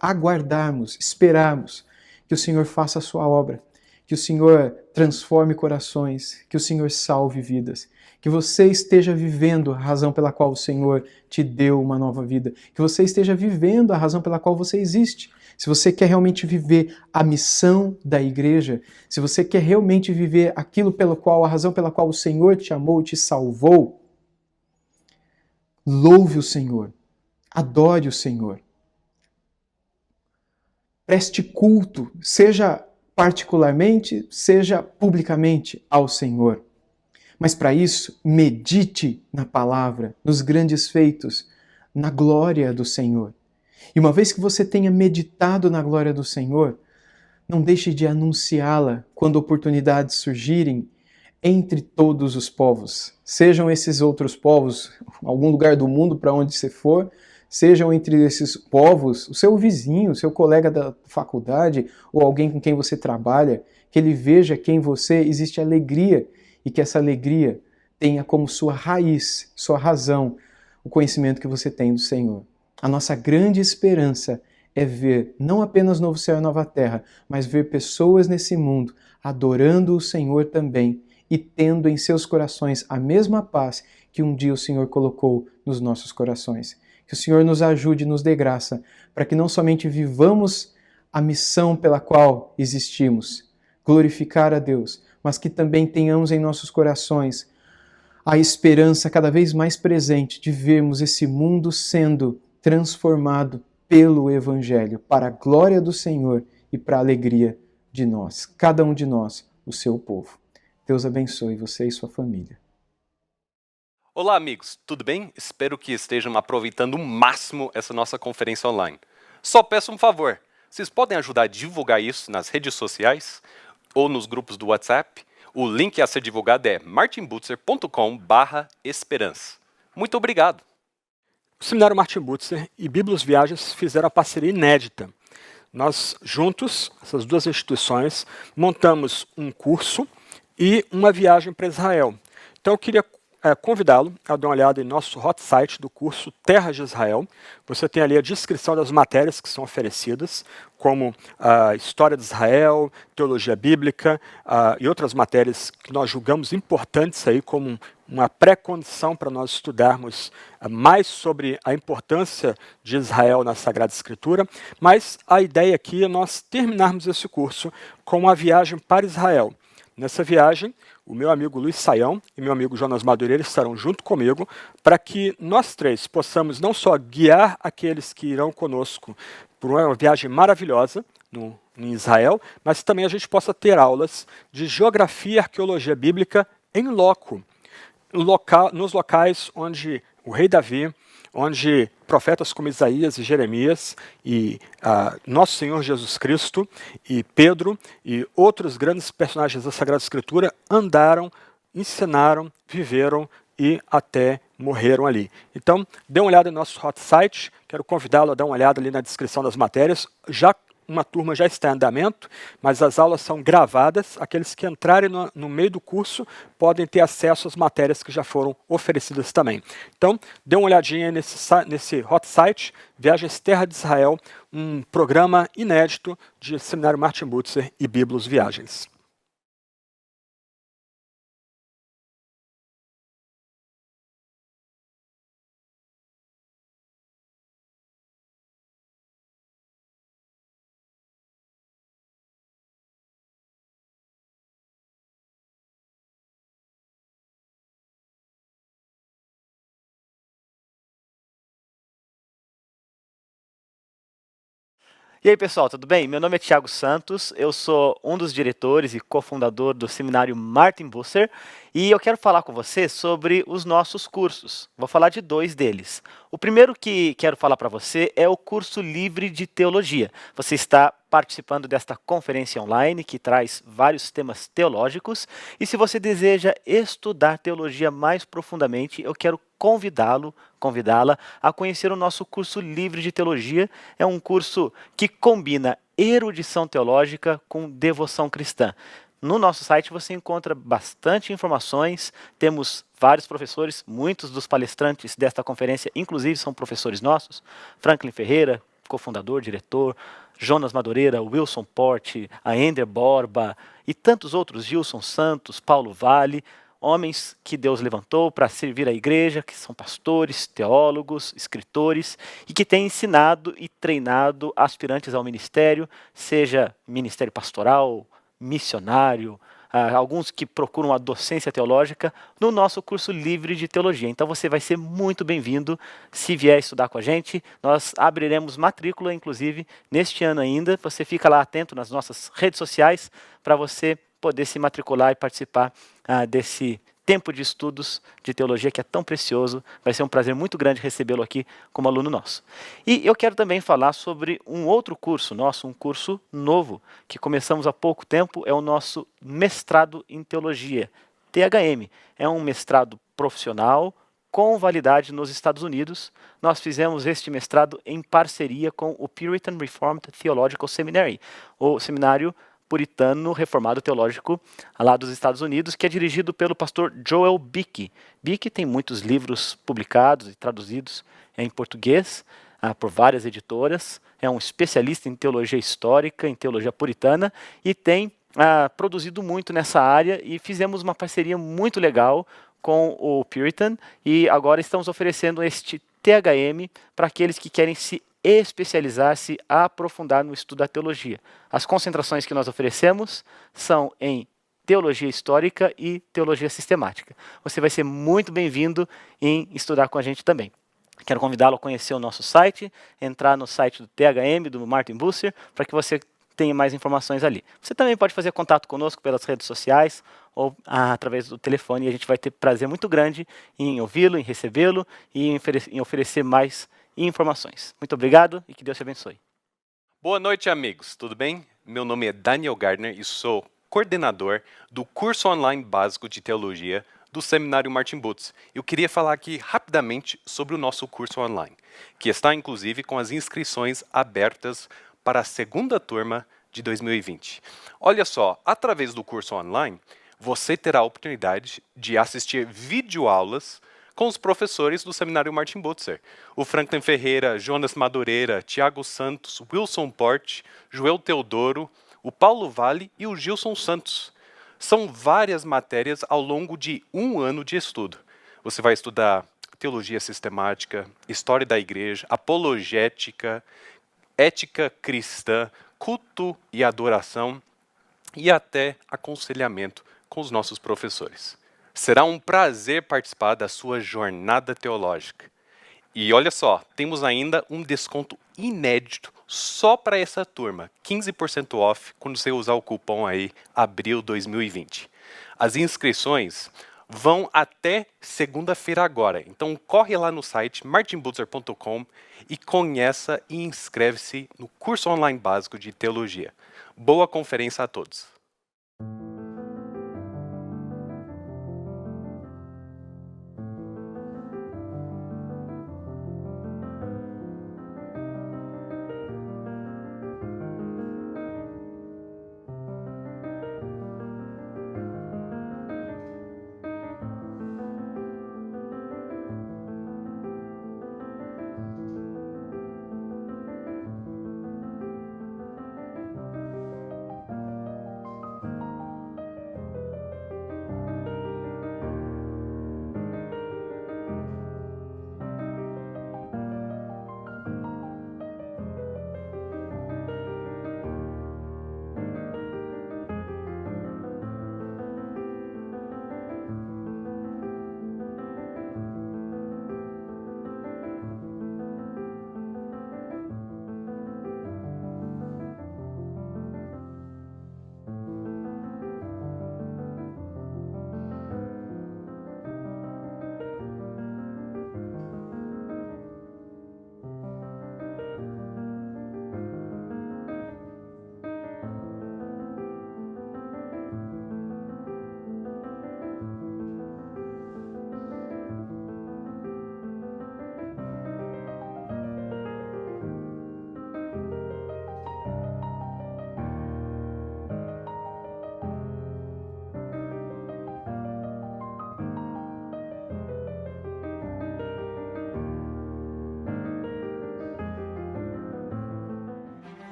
aguardarmos, esperarmos que o Senhor faça a sua obra, que o Senhor transforme corações, que o Senhor salve vidas, que você esteja vivendo a razão pela qual o Senhor te deu uma nova vida, que você esteja vivendo a razão pela qual você existe. Se você quer realmente viver a missão da igreja, se você quer realmente viver aquilo pelo qual, a razão pela qual o Senhor te amou e te salvou, louve o Senhor. Adore o Senhor. Preste culto, seja particularmente, seja publicamente ao Senhor. Mas para isso, medite na palavra, nos grandes feitos, na glória do Senhor. E uma vez que você tenha meditado na glória do Senhor, não deixe de anunciá-la quando oportunidades surgirem entre todos os povos. Sejam esses outros povos, algum lugar do mundo para onde você for, sejam entre esses povos o seu vizinho, o seu colega da faculdade ou alguém com quem você trabalha, que ele veja que em você existe alegria e que essa alegria tenha como sua raiz, sua razão, o conhecimento que você tem do Senhor. A nossa grande esperança é ver não apenas novo céu e nova terra, mas ver pessoas nesse mundo adorando o Senhor também e tendo em seus corações a mesma paz que um dia o Senhor colocou nos nossos corações. Que o Senhor nos ajude e nos dê graça para que não somente vivamos a missão pela qual existimos, glorificar a Deus, mas que também tenhamos em nossos corações a esperança cada vez mais presente de vermos esse mundo sendo transformado pelo Evangelho, para a glória do Senhor e para a alegria de nós, cada um de nós, o seu povo. Deus abençoe você e sua família. Olá, amigos, tudo bem? Espero que estejam aproveitando o máximo essa nossa conferência online. Só peço um favor, vocês podem ajudar a divulgar isso nas redes sociais ou nos grupos do WhatsApp? O link a ser divulgado é martinbutzer.com/esperança. Muito obrigado! O Seminário Martin Butzer e Bíblios Viagens fizeram a parceria inédita. Nós, juntos, essas duas instituições, montamos um curso e uma viagem para Israel. Então eu queria convidá-lo a dar uma olhada em nosso hot site do curso Terra de Israel. Você tem ali a descrição das matérias que são oferecidas, como a História de Israel, Teologia Bíblica e outras matérias que nós julgamos importantes aí como uma pré-condição para nós estudarmos mais sobre a importância de Israel na Sagrada Escritura. Mas a ideia aqui é nós terminarmos esse curso com uma viagem para Israel. Nessa viagem, o meu amigo Luiz Saião e meu amigo Jonas Madureira estarão junto comigo para que nós três possamos não só guiar aqueles que irão conosco por uma viagem maravilhosa em Israel, mas também a gente possa ter aulas de geografia e arqueologia bíblica em loco, nos locais onde o rei Davi, onde profetas como Isaías e Jeremias e nosso Senhor Jesus Cristo e Pedro e outros grandes personagens da Sagrada Escritura andaram, ensinaram, viveram e até morreram ali. Então, dê uma olhada no nosso hot site, quero convidá-lo a dar uma olhada ali na descrição das matérias. Uma turma já está em andamento, mas as aulas são gravadas. Aqueles que entrarem no meio do curso podem ter acesso às matérias que já foram oferecidas também. Então, dê uma olhadinha nesse hot site, Viagens Terra de Israel, um programa inédito de Seminário Martin Butzer e Bíblios Viagens. E aí, pessoal, tudo bem? Meu nome é Thiago Santos, eu sou um dos diretores e cofundador do Seminário Martin Butzer e eu quero falar com você sobre os nossos cursos. Vou falar de 2 deles. O primeiro que quero falar para você é o curso livre de teologia. Você está participando desta conferência online que traz vários temas teológicos e se você deseja estudar teologia mais profundamente, eu quero convidá-la a conhecer o nosso curso livre de teologia. É um curso que combina erudição teológica com devoção cristã. No nosso site você encontra bastante informações, temos vários professores, muitos dos palestrantes desta conferência, inclusive são professores nossos, Franklin Ferreira, cofundador, diretor, Jonas Madureira, Wilson Porte, a Ender Borba e tantos outros, Gilson Santos, Paulo Vale, homens que Deus levantou para servir a igreja, que são pastores, teólogos, escritores, e que têm ensinado e treinado aspirantes ao ministério, seja ministério pastoral, missionário, alguns que procuram a docência teológica, no nosso curso livre de teologia. Então você vai ser muito bem-vindo se vier estudar com a gente. Nós abriremos matrícula, inclusive, neste ano ainda. Você fica lá atento nas nossas redes sociais para você poder se matricular e participar desse tempo de estudos de teologia que é tão precioso. Vai ser um prazer muito grande recebê-lo aqui como aluno nosso. E eu quero também falar sobre um outro curso nosso, um curso novo, que começamos há pouco tempo, é o nosso mestrado em teologia, THM. É um mestrado profissional com validade nos Estados Unidos. Nós fizemos este mestrado em parceria com o Puritan Reformed Theological Seminary, o seminário puritano reformado teológico lá dos Estados Unidos, que é dirigido pelo pastor Joel Beeke. Beeke tem muitos livros publicados e traduzidos em português por várias editoras, é um especialista em teologia histórica, em teologia puritana, e tem produzido muito nessa área, e fizemos uma parceria muito legal com o Puritan, e agora estamos oferecendo este THM para aqueles que querem se especializar, se aprofundar no estudo da teologia. As concentrações que nós oferecemos são em teologia histórica e teologia sistemática. Você vai ser muito bem-vindo em estudar com a gente também. Quero convidá-lo a conhecer o nosso site, entrar no site do THM, do Martin Bucer, para que você tenha mais informações ali. Você também pode fazer contato conosco pelas redes sociais ou através do telefone, e a gente vai ter prazer muito grande em ouvi-lo, em recebê-lo e em oferecer mais informações. Muito obrigado e que Deus te abençoe. Boa noite, amigos. Tudo bem? Meu nome é Daniel Gardner e sou coordenador do curso online básico de teologia do Seminário Martin Butzer. Eu queria falar aqui rapidamente sobre o nosso curso online, que está inclusive com as inscrições abertas para a segunda turma de 2020. Olha só, através do curso online, você terá a oportunidade de assistir videoaulas com os professores do Seminário Martin Butzer. O Franklin Ferreira, Jonas Madureira, Tiago Santos, Wilson Porte, Joel Teodoro, o Paulo Vale e o Gilson Santos. São várias matérias ao longo de um ano de estudo. Você vai estudar teologia sistemática, história da igreja, apologética, ética cristã, culto e adoração e até aconselhamento com os nossos professores. Será um prazer participar da sua jornada teológica. E olha só, temos ainda um desconto inédito só para essa turma, 15% off quando você usar o cupom aí abril 2020. As inscrições vão até segunda-feira agora. Então corre lá no site martinbutzer.com e conheça e inscreve-se no curso online básico de teologia. Boa conferência a todos.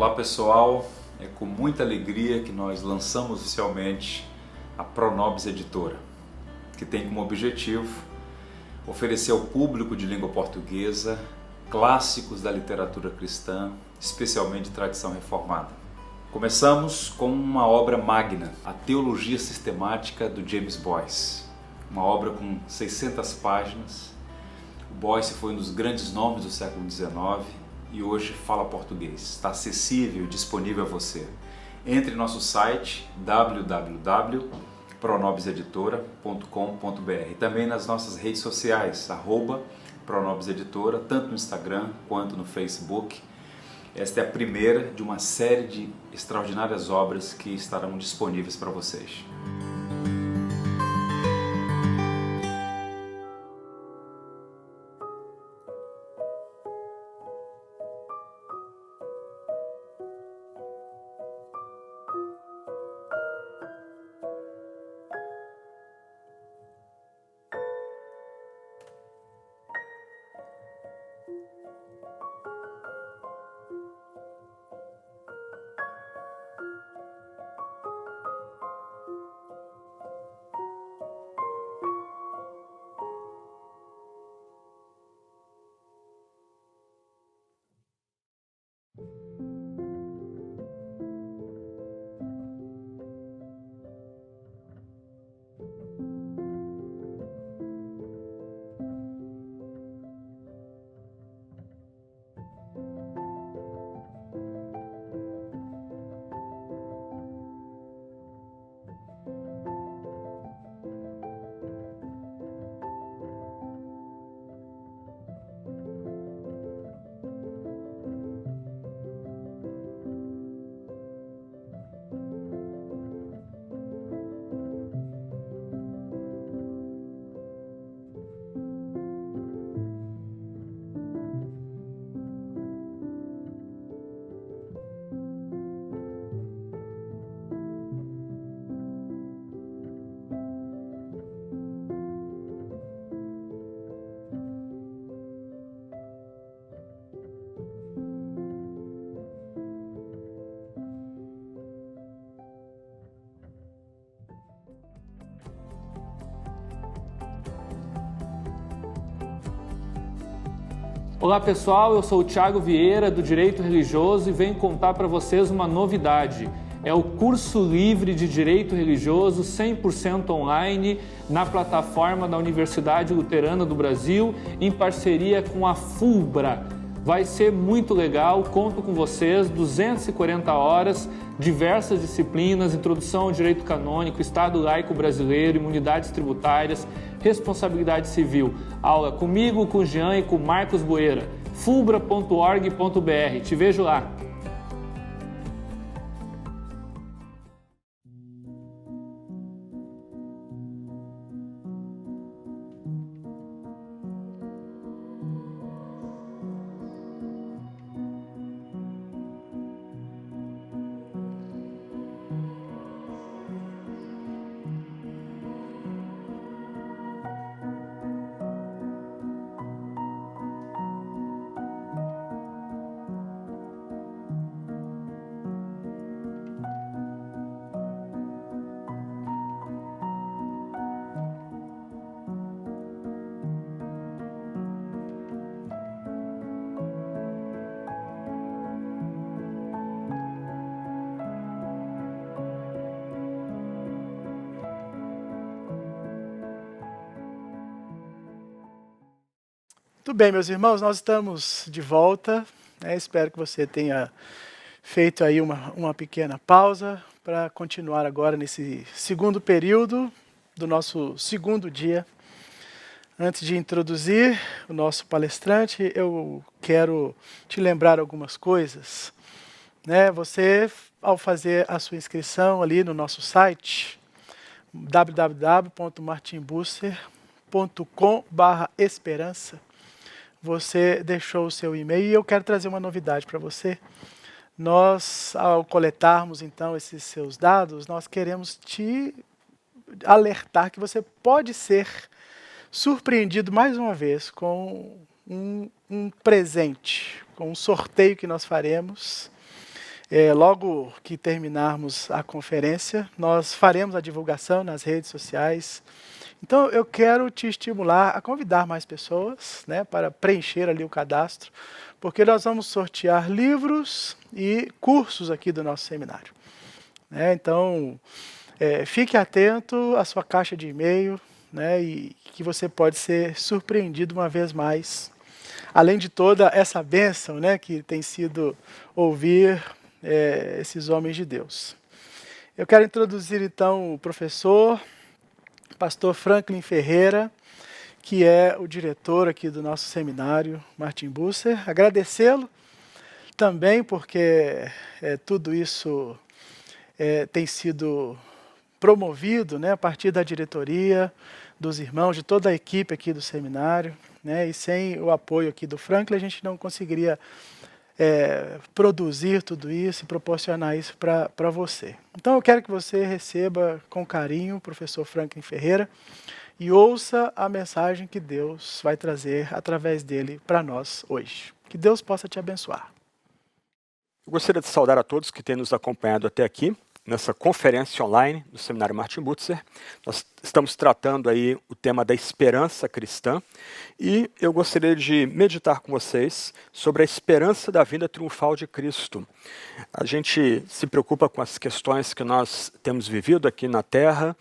Olá pessoal, é com muita alegria que nós lançamos oficialmente a Pronobis Editora, que tem como objetivo oferecer ao público de língua portuguesa clássicos da literatura cristã, especialmente de tradição reformada. Começamos com uma obra magna, a Teologia Sistemática do James Boyce, uma obra com 600 páginas. O Boyce foi um dos grandes nomes do século XIX e hoje fala português. Está acessível e disponível a você. Entre em nosso site www.pronobiseditora.com.br e também nas nossas redes sociais, @pronobiseditora, tanto no Instagram quanto no Facebook. Esta é a primeira de uma série de extraordinárias obras que estarão disponíveis para vocês. Olá pessoal, eu sou o Thiago Vieira do Direito Religioso e venho contar para vocês uma novidade. É o curso livre de Direito Religioso 100% online na plataforma da Universidade Luterana do Brasil em parceria com a Fulbra. Vai ser muito legal, conto com vocês, 240 horas, diversas disciplinas, introdução ao direito canônico, Estado laico brasileiro, imunidades tributárias, responsabilidade civil. Aula comigo, com o Jean e com o Marcos Boeira. fulbra.org.br. Te vejo lá. Muito bem, meus irmãos, nós estamos de volta. Espero que você tenha feito aí uma pequena pausa para continuar agora nesse segundo período do nosso segundo dia. Antes de introduzir o nosso palestrante, eu quero te lembrar algumas coisas. Você, ao fazer a sua inscrição ali no nosso site, www.martinbusser.com/esperança, você deixou o seu e-mail e eu quero trazer uma novidade para você. Nós, ao coletarmos então esses seus dados, nós queremos te alertar que você pode ser surpreendido mais uma vez com um presente, com um sorteio que nós faremos. Logo que terminarmos a conferência, nós faremos a divulgação nas redes sociais. Então, eu quero te estimular a convidar mais pessoas, né, para preencher ali o cadastro, porque nós vamos sortear livros e cursos aqui do nosso seminário. Então, fique atento à sua caixa de e-mail, né, e que você pode ser surpreendido uma vez mais. Além de toda essa bênção, né, que tem sido ouvir esses homens de Deus. Eu quero introduzir então o professor, pastor Franklin Ferreira, que é o diretor aqui do nosso seminário, Martin Busser. Agradecê-lo também porque tudo isso tem sido promovido, né, a partir da diretoria, dos irmãos, de toda a equipe aqui do seminário, né, e sem o apoio aqui do Franklin, a gente não conseguiria produzir tudo isso e proporcionar isso para você. Então eu quero que você receba com carinho o professor Franklin Ferreira e ouça a mensagem que Deus vai trazer através dele para nós hoje. Que Deus possa te abençoar. Eu gostaria de saudar a todos que têm nos acompanhado até aqui, nessa conferência online do Seminário Martin Busser. Nós estamos tratando aí o tema da esperança cristã e eu gostaria de meditar com vocês sobre a esperança da vinda triunfal de Cristo. A gente se preocupa com as questões que nós temos vivido aqui na Terra,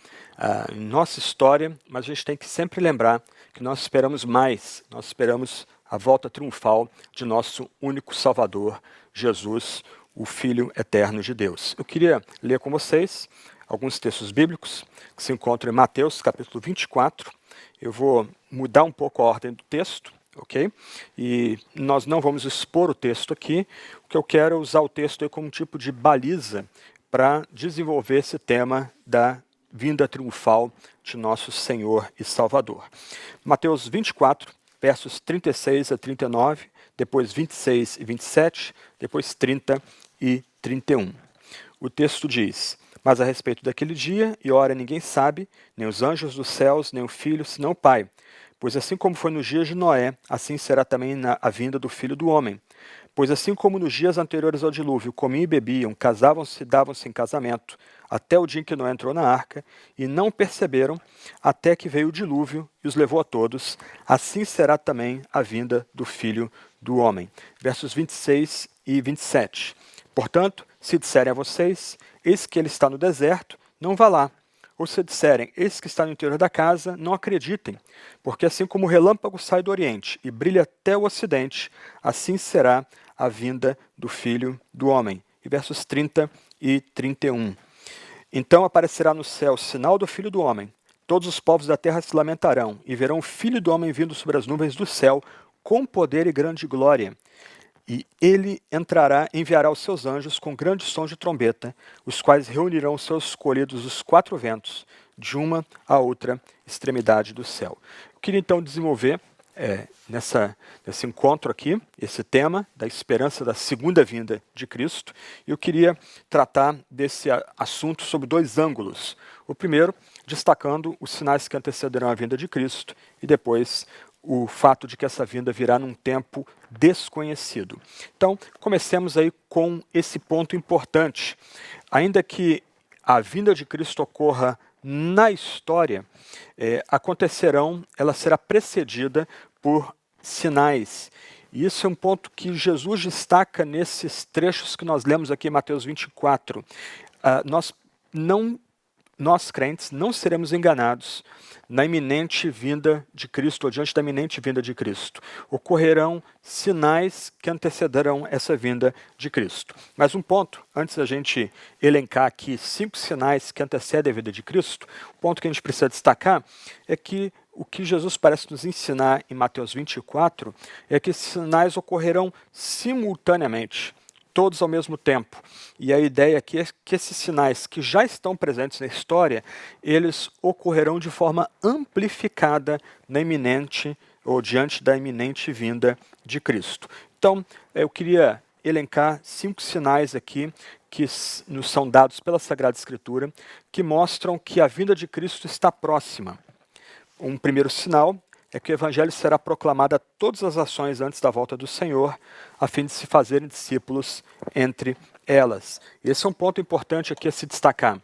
em nossa história, mas a gente tem que sempre lembrar que nós esperamos mais, nós esperamos a volta triunfal de nosso único Salvador, Jesus, o Filho eterno de Deus. Eu queria ler com vocês alguns textos bíblicos que se encontram em Mateus, capítulo 24. Eu vou mudar um pouco a ordem do texto, ok? E nós não vamos expor o texto aqui, o que eu quero é usar o texto aí como um tipo de baliza para desenvolver esse tema da vinda triunfal de nosso Senhor e Salvador. Mateus 24, versos 36 a 39, depois 26 e 27, depois 30 e 31. O texto diz: mas a respeito daquele dia e hora ninguém sabe, nem os anjos dos céus, nem o Filho, senão o Pai. Pois assim como foi nos dias de Noé, assim será também a vinda do Filho do Homem. Pois assim como nos dias anteriores ao dilúvio, comiam e bebiam, casavam-se e davam-se em casamento, até o dia em que Noé entrou na arca, e não perceberam, até que veio o dilúvio e os levou a todos, assim será também a vinda do Filho do Homem. Versos 26 e 27. Portanto, se disserem a vocês, eis que ele está no deserto, não vá lá. Ou se disserem, eis que está no interior da casa, não acreditem. Porque assim como o relâmpago sai do oriente e brilha até o ocidente, assim será a vinda do Filho do Homem. E versos 30 e 31. Então aparecerá no céu o sinal do Filho do Homem. Todos os povos da terra se lamentarão e verão o Filho do Homem vindo sobre as nuvens do céu com poder e grande glória. E ele enviará os seus anjos com grande som de trombeta, os quais reunirão os seus escolhidos dos quatro ventos, de uma a outra extremidade do céu. Eu queria então desenvolver nesse encontro aqui, esse tema da esperança da segunda vinda de Cristo. Eu queria tratar desse assunto sob dois ângulos. O primeiro, destacando os sinais que antecederão a vinda de Cristo, e depois o fato de que essa vinda virá num tempo desconhecido. Então, comecemos aí com esse ponto importante. Ainda que a vinda de Cristo ocorra na história, ela será precedida por sinais. E isso é um ponto que Jesus destaca nesses trechos que nós lemos aqui em Mateus 24. Nós crentes não seremos enganados na iminente vinda de Cristo, ou diante da iminente vinda de Cristo. Ocorrerão sinais que antecederão essa vinda de Cristo. Mas um ponto, antes da gente elencar aqui 5 sinais que antecedem a vinda de Cristo, o ponto que a gente precisa destacar é que o que Jesus parece nos ensinar em Mateus 24 é que esses sinais ocorrerão simultaneamente, todos ao mesmo tempo. E a ideia aqui é que esses sinais que já estão presentes na história, eles ocorrerão de forma amplificada na iminente ou diante da iminente vinda de Cristo. Então, eu queria elencar 5 sinais aqui que nos são dados pela Sagrada Escritura, que mostram que a vinda de Cristo está próxima. Um primeiro sinal é que o Evangelho será proclamado a todas as nações antes da volta do Senhor, a fim de se fazerem discípulos entre elas. Esse é um ponto importante aqui a se destacar.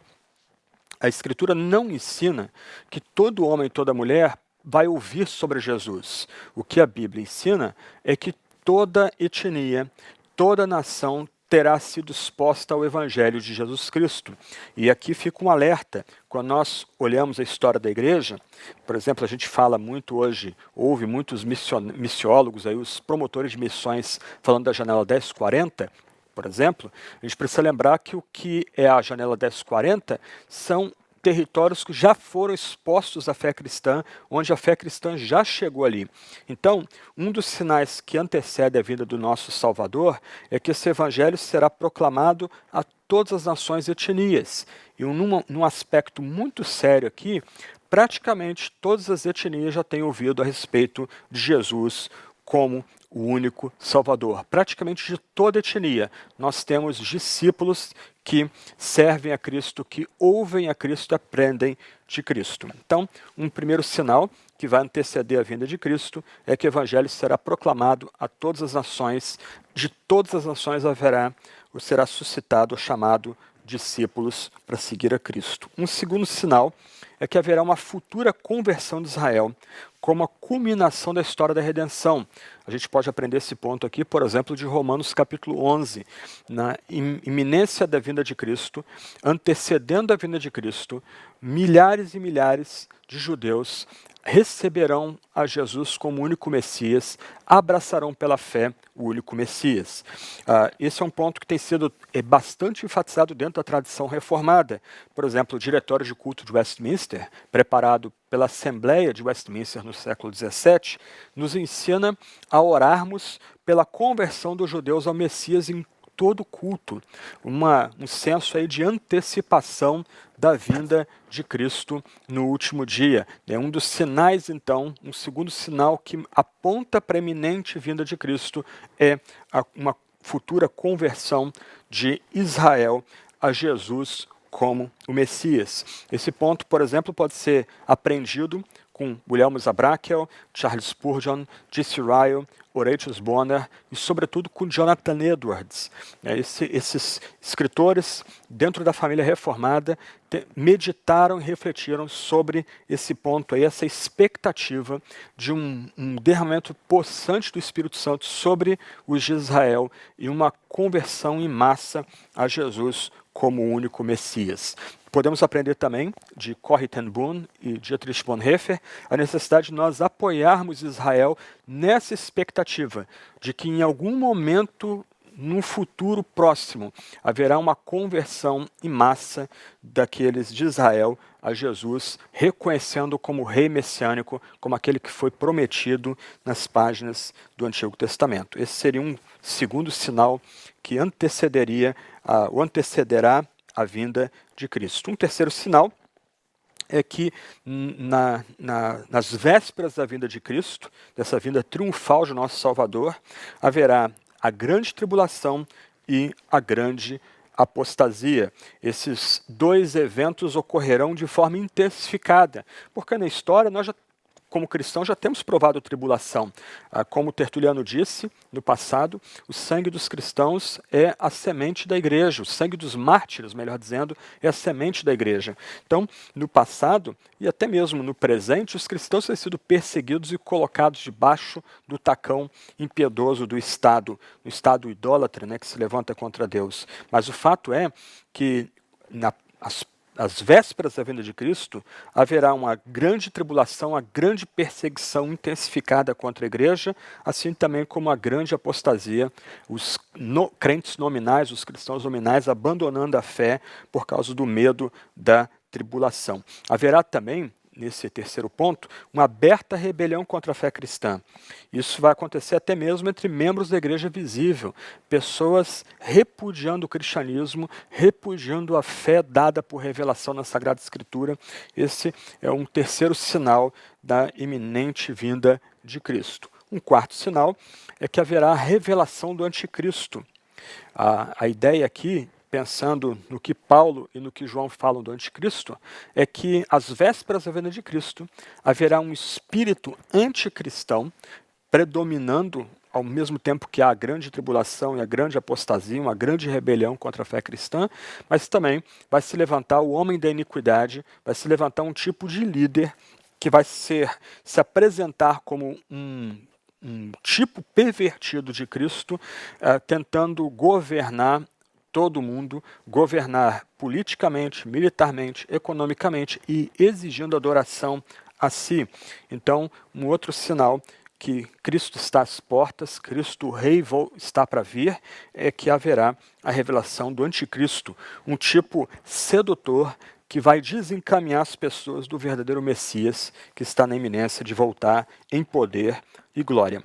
A Escritura não ensina que todo homem e toda mulher vai ouvir sobre Jesus. O que a Bíblia ensina é que toda etnia, toda nação terá sido exposta ao Evangelho de Jesus Cristo. E aqui fica um alerta. Quando nós olhamos a história da igreja, por exemplo, a gente fala muito hoje, houve muitos missiólogos, aí, os promotores de missões falando da janela 1040, por exemplo, a gente precisa lembrar que o que é a janela 1040 são territórios que já foram expostos à fé cristã, onde a fé cristã já chegou ali. Então, um dos sinais que antecede a vinda do nosso Salvador é que esse evangelho será proclamado a todas as nações e etnias. E num aspecto muito sério aqui, praticamente todas as etnias já têm ouvido a respeito de Jesus como o único Salvador. Praticamente de toda etnia, nós temos discípulos que servem a Cristo, que ouvem a Cristo e aprendem de Cristo. Então, um primeiro sinal que vai anteceder a vinda de Cristo é que o Evangelho será proclamado a todas as nações, de todas as nações haverá, ou será suscitado ou chamado discípulos para seguir a Cristo. Um segundo sinal é que haverá uma futura conversão de Israel, como a culminação da história da redenção. A gente pode aprender esse ponto aqui, por exemplo, de Romanos capítulo 11, na iminência da vinda de Cristo, antecedendo a vinda de Cristo, milhares e milhares de judeus receberão a Jesus como único Messias, abraçarão pela fé o único Messias. Esse é um ponto que tem sido bastante enfatizado dentro da tradição reformada. Por exemplo, o Diretório de Culto de Westminster, preparado pela Assembleia de Westminster no século XVII, nos ensina a orarmos pela conversão dos judeus ao Messias em todo culto, um senso aí de antecipação da vinda de Cristo no último dia. É um dos sinais, então, um segundo sinal que aponta para a iminente vinda de Cristo é uma futura conversão de Israel a Jesus como o Messias. Esse ponto, por exemplo, pode ser aprendido com William Zabrakel, Charles Spurgeon, J.C. Ryle, Horatius Bonar e, sobretudo, com Jonathan Edwards. Esses escritores, dentro da família reformada, meditaram e refletiram sobre esse ponto aí, essa expectativa de um derramamento possante do Espírito Santo sobre os de Israel e uma conversão em massa a Jesus como o único Messias. Podemos aprender também de Corrie ten Boom e Dietrich Bonhoeffer a necessidade de nós apoiarmos Israel nessa expectativa de que em algum momento, no futuro próximo, haverá uma conversão em massa daqueles de Israel a Jesus, reconhecendo como rei messiânico, como aquele que foi prometido nas páginas do Antigo Testamento. Esse seria um segundo sinal que antecederá a vinda de Cristo. Um terceiro sinal é que nas vésperas da vinda de Cristo, dessa vinda triunfal de nosso Salvador, haverá a grande tribulação e a grande apostasia. Esses dois eventos ocorrerão de forma intensificada, porque na história nós já, como cristãos, já temos provado tribulação. Como Tertuliano disse no passado, o sangue dos cristãos é a semente da igreja, o sangue dos mártires, melhor dizendo, é a semente da igreja. Então, no passado e até mesmo no presente, os cristãos têm sido perseguidos e colocados debaixo do tacão impiedoso do Estado, o Estado idólatra, né, que se levanta contra Deus. Mas o fato é que às vésperas da vinda de Cristo, haverá uma grande tribulação, uma grande perseguição intensificada contra a igreja, assim também como a grande apostasia, os crentes nominais, os cristãos nominais, abandonando a fé por causa do medo da tribulação. Haverá também, nesse terceiro ponto, uma aberta rebelião contra a fé cristã. Isso vai acontecer até mesmo entre membros da igreja visível, pessoas repudiando o cristianismo, repudiando a fé dada por revelação na Sagrada Escritura. Esse é um terceiro sinal da iminente vinda de Cristo. Um quarto sinal é que haverá a revelação do anticristo. A ideia aqui, pensando no que Paulo e no que João falam do anticristo, é que às vésperas da vinda de Cristo haverá um espírito anticristão predominando ao mesmo tempo que há a grande tribulação e a grande apostasia, uma grande rebelião contra a fé cristã, mas também vai se levantar o homem da iniquidade, vai se levantar um tipo de líder que vai se apresentar como um tipo pervertido de Cristo, tentando governar todo mundo, governar politicamente, militarmente, economicamente e exigindo adoração a si. Então, um outro sinal que Cristo está às portas, Cristo Rei está para vir, é que haverá a revelação do anticristo, um tipo sedutor que vai desencaminhar as pessoas do verdadeiro Messias, que está na iminência de voltar em poder e glória.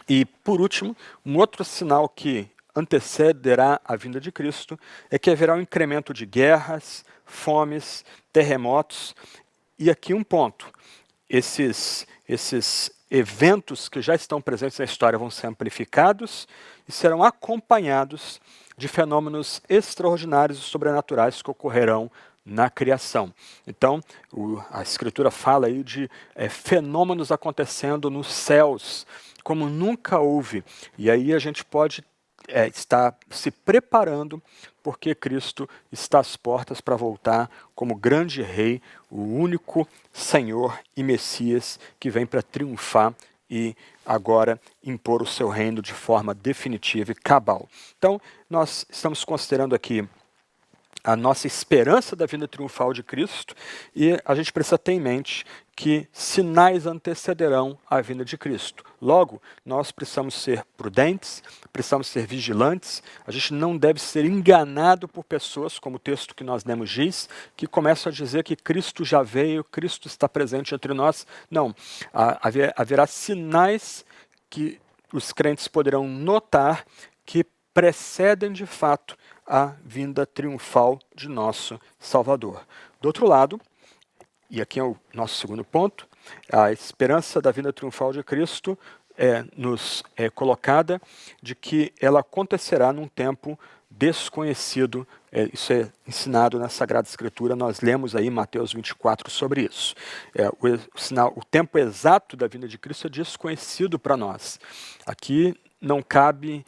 E, por último, um outro sinal que antecederá a vinda de Cristo é que haverá um incremento de guerras, fomes, terremotos. E aqui um ponto, esses eventos que já estão presentes na história vão ser amplificados e serão acompanhados de fenômenos extraordinários e sobrenaturais que ocorrerão na criação. Então, a Escritura fala aí de fenômenos acontecendo nos céus, como nunca houve. E aí a gente pode estar se preparando, porque Cristo está às portas para voltar como grande rei, o único Senhor e Messias que vem para triunfar e agora impor o seu reino de forma definitiva e cabal. Então, nós estamos considerando aqui a nossa esperança da vinda triunfal de Cristo, e a gente precisa ter em mente que sinais antecederão a vinda de Cristo. Logo, nós precisamos ser prudentes, precisamos ser vigilantes, a gente não deve ser enganado por pessoas, como o texto que nós lemos diz, que começam a dizer que Cristo já veio, Cristo está presente entre nós. Não, haverá sinais que os crentes poderão notar que precedem de fato a vinda triunfal de nosso Salvador. Do outro lado, e aqui é o nosso segundo ponto, a esperança da vinda triunfal de Cristo nos é colocada de que ela acontecerá num tempo desconhecido. Isso é ensinado na Sagrada Escritura, nós lemos aí em Mateus 24 sobre isso. O tempo exato da vinda de Cristo é desconhecido para nós. Aqui não cabe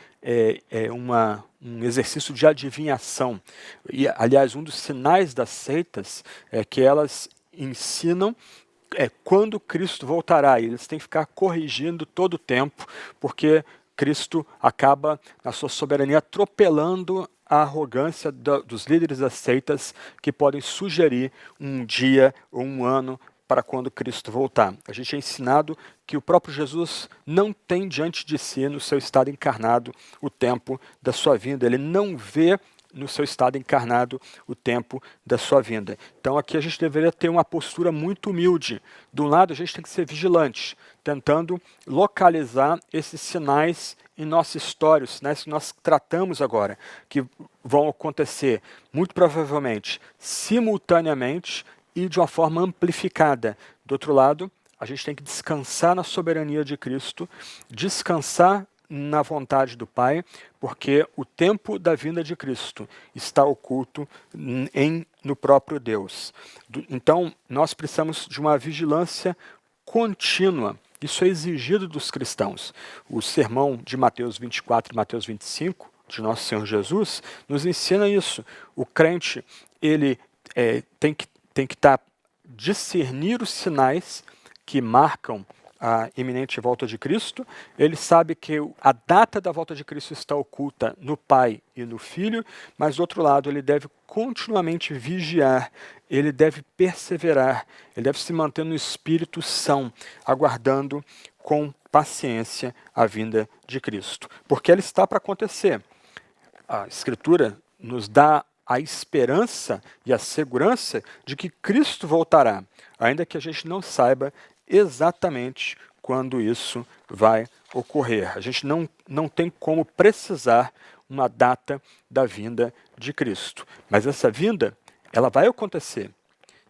um exercício de adivinhação. E, aliás, um dos sinais das seitas é que elas ensinam quando Cristo voltará. E eles têm que ficar corrigindo todo o tempo, porque Cristo acaba, na sua soberania, atropelando a arrogância dos líderes das seitas que podem sugerir um dia ou um ano para quando Cristo voltar. A gente é ensinado que o próprio Jesus não tem diante de si, no seu estado encarnado, o tempo da sua vinda. Ele não vê no seu estado encarnado o tempo da sua vinda. Então aqui a gente deveria ter uma postura muito humilde. De um lado a gente tem que ser vigilante, tentando localizar esses sinais em nossa história, os sinais que nós tratamos agora, que vão acontecer muito provavelmente simultaneamente e de uma forma amplificada. Do outro lado, a gente tem que descansar na soberania de Cristo, descansar na vontade do Pai, porque o tempo da vinda de Cristo está oculto no próprio Deus. Então, nós precisamos de uma vigilância contínua. Isso é exigido dos cristãos. O sermão de Mateus 24 e Mateus 25, de Nosso Senhor Jesus, nos ensina isso. O crente, ele tem que discernir os sinais que marcam a iminente volta de Cristo. Ele sabe que a data da volta de Cristo está oculta no Pai e no Filho, mas do outro lado ele deve continuamente vigiar, ele deve perseverar, ele deve se manter no espírito são, aguardando com paciência a vinda de Cristo, porque ela está para acontecer. A Escritura nos dá a esperança e a segurança de que Cristo voltará, ainda que a gente não saiba exatamente quando isso vai ocorrer. A gente não tem como precisar uma data da vinda de Cristo. Mas essa vinda, ela vai acontecer.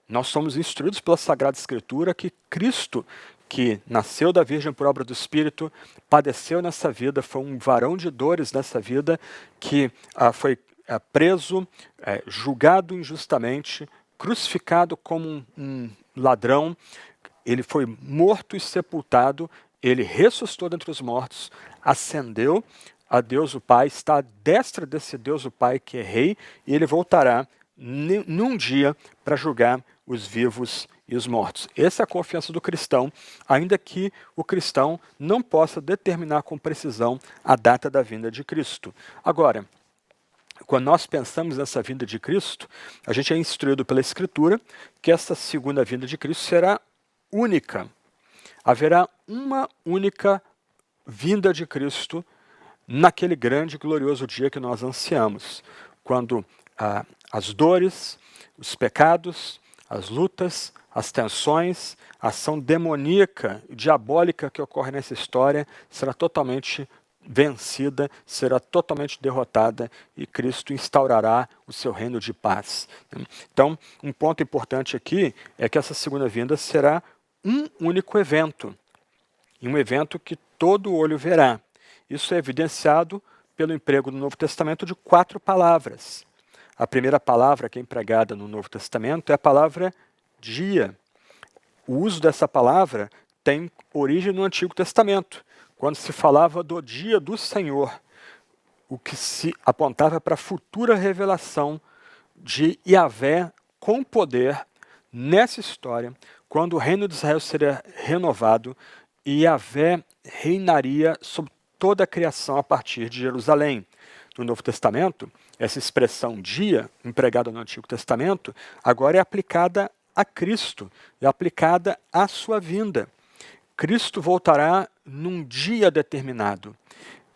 Nós somos instruídos pela Sagrada Escritura que Cristo, que nasceu da Virgem por obra do Espírito, padeceu nessa vida, foi um varão de dores nessa vida, que foi preso, julgado injustamente, crucificado como um ladrão. Ele foi morto e sepultado ele ressuscitou dentre os mortos, ascendeu a Deus o Pai, está à destra desse Deus o Pai que é rei, e ele voltará num dia para julgar os vivos e os mortos. Essa é a confiança do cristão, ainda que o cristão não possa determinar com precisão a data da vinda de Cristo. Agora, quando nós pensamos nessa vinda de Cristo, a gente é instruído pela Escritura que essa segunda vinda de Cristo será única. Haverá uma única vinda de Cristo naquele grande e glorioso dia que nós ansiamos, quando as dores, os pecados, as lutas, as tensões, a ação demoníaca e diabólica que ocorre nessa história será totalmente vencida, será totalmente derrotada e Cristo instaurará o seu reino de paz. Então, um ponto importante aqui é que essa segunda vinda será um único evento, e um evento que todo olho verá. Isso é evidenciado pelo emprego no Novo Testamento de 4 palavras. A primeira palavra que é empregada no Novo Testamento é a palavra dia. O uso dessa palavra tem origem no Antigo Testamento, quando se falava do dia do Senhor, o que se apontava para a futura revelação de Yahvé com poder nessa história, quando o reino de Israel seria renovado e Yahvé reinaria sobre toda a criação a partir de Jerusalém. No Novo Testamento, essa expressão dia, empregada no Antigo Testamento, agora é aplicada a Cristo, é aplicada à sua vinda. Cristo voltará num dia determinado,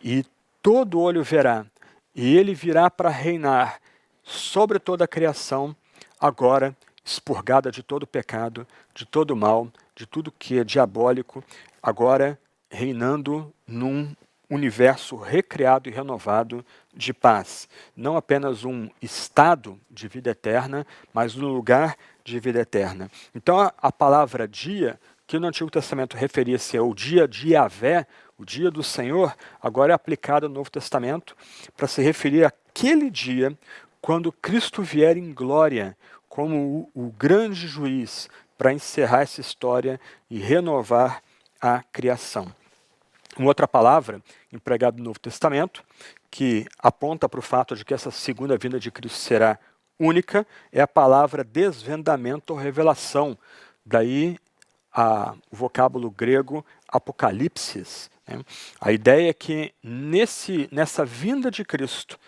e todo olho verá, e ele virá para reinar sobre toda a criação, agora expurgada de todo pecado, de todo mal, de tudo que é diabólico, agora reinando num universo recriado e renovado de paz. Não apenas um estado de vida eterna, mas um lugar de vida eterna. Então a palavra dia, que no Antigo Testamento referia-se ao dia de Yahvé, o dia do Senhor, agora é aplicada no Novo Testamento para se referir àquele dia quando Cristo vier em glória como o grande juiz para encerrar essa história e renovar a criação. Uma outra palavra empregada no Novo Testamento, que aponta para o fato de que essa segunda vinda de Cristo será única, é a palavra desvendamento ou revelação. Daí o vocábulo grego apocalipsis. A ideia é que nessa vinda de Cristo,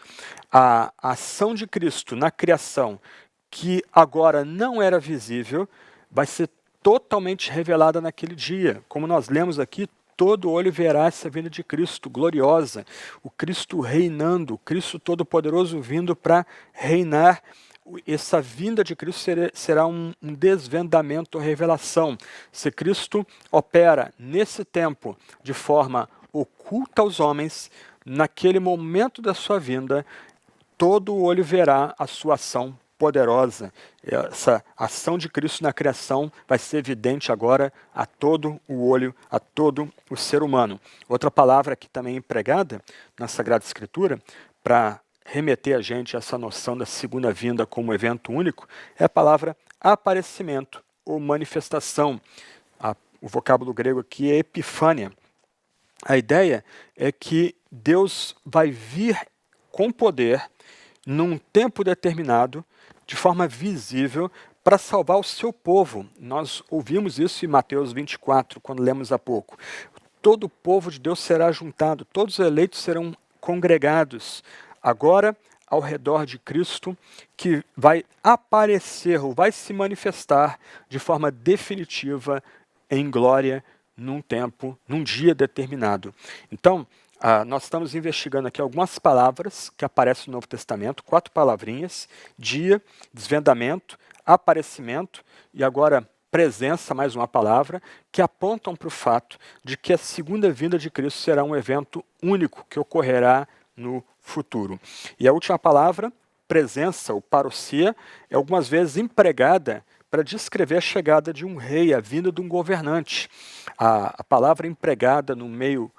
a ação de Cristo na criação, que agora não era visível, vai ser totalmente revelada naquele dia. Como nós lemos aqui, todo olho verá essa vinda de Cristo gloriosa, o Cristo reinando, o Cristo Todo-Poderoso vindo para reinar. Essa vinda de Cristo será um desvendamento ou revelação. Se Cristo opera nesse tempo de forma oculta aos homens, naquele momento da sua vinda, todo olho verá a sua ação poderosa. Essa ação de Cristo na criação vai ser evidente agora a todo o olho, a todo o ser humano. Outra palavra que também é empregada na Sagrada Escritura para remeter a gente a essa noção da segunda vinda como evento único é a palavra aparecimento ou manifestação. O vocábulo grego aqui é epifânia. A ideia é que Deus vai vir com poder num tempo determinado, de forma visível, para salvar o seu povo. Nós ouvimos isso em Mateus 24, quando lemos há pouco. Todo o povo de Deus será juntado, todos os eleitos serão congregados, agora ao redor de Cristo, que vai aparecer, ou vai se manifestar de forma definitiva em glória, num tempo, num dia determinado. Então, nós estamos investigando aqui algumas palavras que aparecem no Novo Testamento, 4 palavrinhas: dia, desvendamento, aparecimento e agora presença, mais uma palavra, que apontam para o fato de que a segunda vinda de Cristo será um evento único que ocorrerá no futuro. E a última palavra, presença ou parousia, é algumas vezes empregada para descrever a chegada de um rei, a vinda de um governante. A palavra empregada no meio,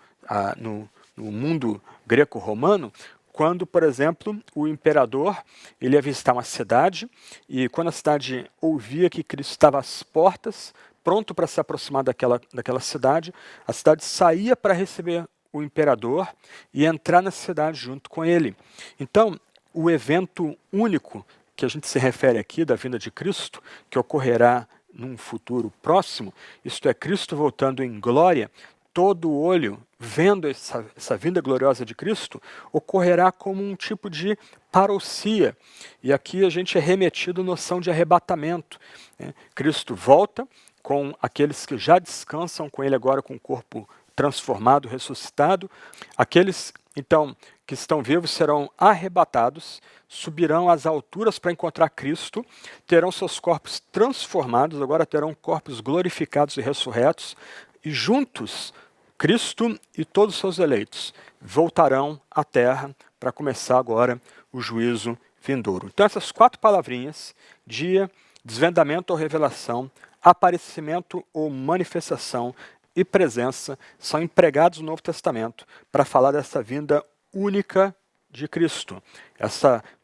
no mundo greco-romano, quando, por exemplo, o imperador ele ia visitar uma cidade e quando a cidade ouvia que Cristo estava às portas, pronto para se aproximar daquela cidade. A cidade saía para receber o imperador e entrar na cidade junto com ele. Então, o evento único que a gente se refere aqui, da vinda de Cristo, que ocorrerá num futuro próximo, isto é, Cristo voltando em glória, todo olho vendo essa vinda gloriosa de Cristo, ocorrerá como um tipo de parousia. E aqui a gente é remetido à noção de arrebatamento, né? Cristo volta com aqueles que já descansam com ele agora com o corpo transformado, ressuscitado. Aqueles, então, que estão vivos serão arrebatados, subirão às alturas para encontrar Cristo, terão seus corpos transformados, agora terão corpos glorificados e ressurretos, e juntos, Cristo e todos os seus eleitos voltarão à terra para começar agora o juízo vindouro. Então essas 4 palavrinhas, dia, desvendamento ou revelação, aparecimento ou manifestação e presença, são empregados no Novo Testamento para falar dessa vinda única de Cristo.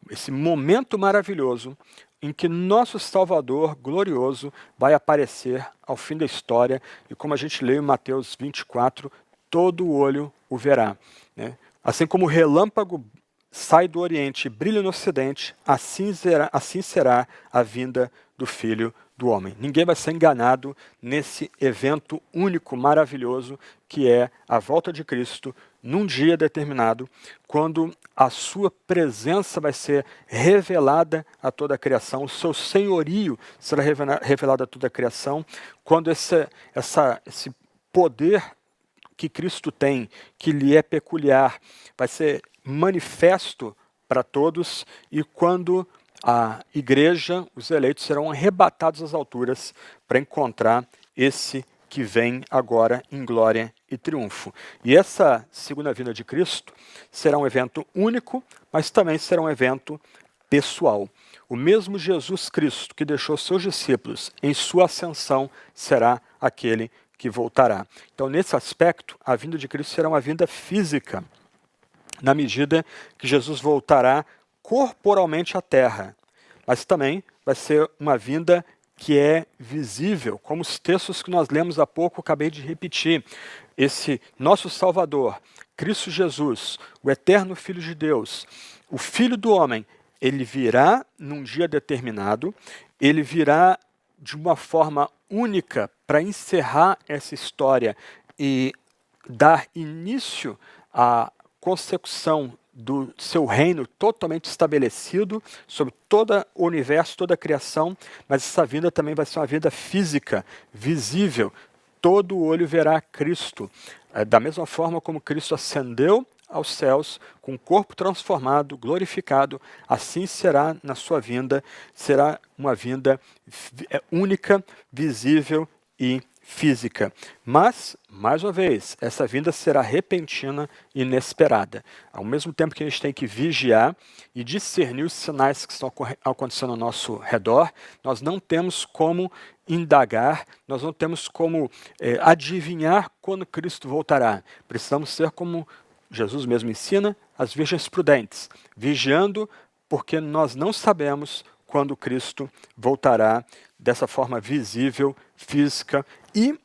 Esse momento maravilhoso em que nosso Salvador glorioso vai aparecer ao fim da história, e como a gente lê em Mateus 24, todo olho o verá, né? Assim como o relâmpago sai do Oriente e brilha no Ocidente, assim será a vinda do Filho do Homem. Ninguém vai ser enganado nesse evento único, maravilhoso, que é a volta de Cristo num dia determinado, quando a sua presença vai ser revelada a toda a criação, o seu senhorio será revelado a toda a criação, quando esse poder que Cristo tem, que lhe é peculiar, vai ser manifesto para todos, e quando a igreja, os eleitos, serão arrebatados às alturas para encontrar esse que vem agora em glória e triunfo. E essa segunda vinda de Cristo será um evento único, mas também será um evento pessoal. O mesmo Jesus Cristo que deixou seus discípulos em sua ascensão será aquele que voltará. Então, nesse aspecto, a vinda de Cristo será uma vinda física, na medida que Jesus voltará corporalmente à terra, mas também vai ser uma vinda que é visível, como os textos que nós lemos há pouco, eu acabei de repetir. Esse nosso Salvador, Cristo Jesus, o eterno Filho de Deus, o Filho do Homem, ele virá num dia determinado, ele virá de uma forma única para encerrar essa história e dar início à consecução do seu reino totalmente estabelecido sobre todo o universo, toda a criação, mas essa vinda também vai ser uma vinda física, visível. Todo olho verá Cristo. Da mesma forma como Cristo ascendeu aos céus, com o corpo transformado, glorificado, assim será na sua vinda, será uma vinda única, visível e física. Mas, mais uma vez, essa vinda será repentina e inesperada. Ao mesmo tempo que a gente tem que vigiar e discernir os sinais que estão acontecendo ao nosso redor, nós não temos como indagar, nós não temos como adivinhar quando Cristo voltará. Precisamos ser como Jesus mesmo ensina, as virgens prudentes, vigiando, porque nós não sabemos quando Cristo voltará dessa forma visível, física e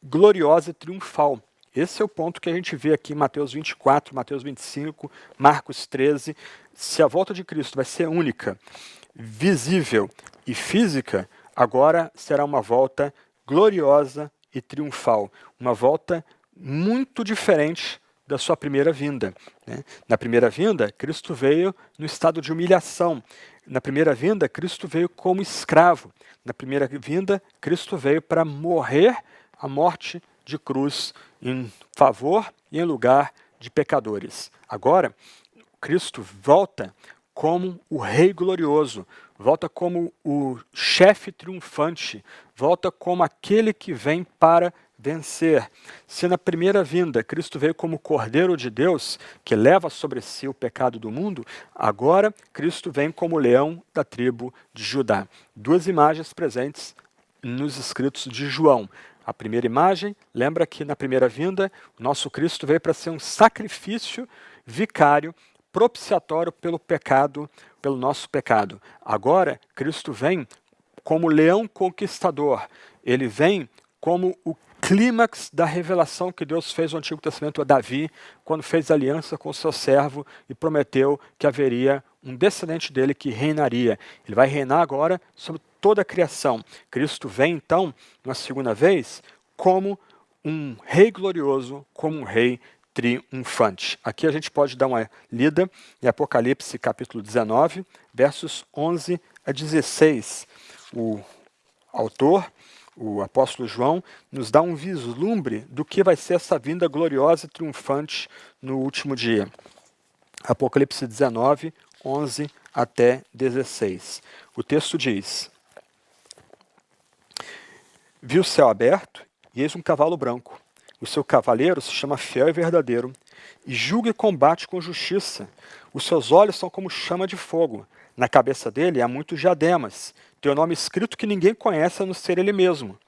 gloriosa e triunfal. Esse é o ponto que a gente vê aqui em Mateus 24, Mateus 25, Marcos 13. Se a volta de Cristo vai ser única, visível e física, agora será uma volta gloriosa e triunfal. Uma volta muito diferente da sua primeira vinda, né? Na primeira vinda, Cristo veio no estado de humilhação. Na primeira vinda, Cristo veio como escravo. Na primeira vinda, Cristo veio para morrer a morte de cruz em favor e em lugar de pecadores. Agora, Cristo volta como o Rei glorioso, volta como o chefe triunfante, volta como aquele que vem para vencer. Se na primeira vinda Cristo veio como Cordeiro de Deus, que leva sobre si o pecado do mundo, agora Cristo vem como leão da tribo de Judá. 2 imagens presentes nos escritos de João. A primeira imagem lembra que na primeira vinda o nosso Cristo veio para ser um sacrifício vicário, propiciatório pelo pecado, pelo nosso pecado. Agora Cristo vem como leão conquistador. Ele vem como o clímax da revelação que Deus fez no Antigo Testamento a Davi, quando fez aliança com o seu servo e prometeu que haveria um descendente dele que reinaria. Ele vai reinar agora sobre toda a criação. Cristo vem, então, uma segunda vez, como um rei glorioso, como um rei triunfante. Aqui a gente pode dar uma lida em Apocalipse capítulo 19, versos 11 a 16. O autor, o apóstolo João, nos dá um vislumbre do que vai ser essa vinda gloriosa e triunfante no último dia. Apocalipse 19, 11 até 16. O texto diz: Vi o céu aberto e eis um cavalo branco. O seu cavaleiro se chama Fiel e Verdadeiro, e julga e combate com justiça. Os seus olhos são como chama de fogo. Na cabeça dele há muitos diademas. Tem o nome escrito que ninguém conhece a não ser ele mesmo.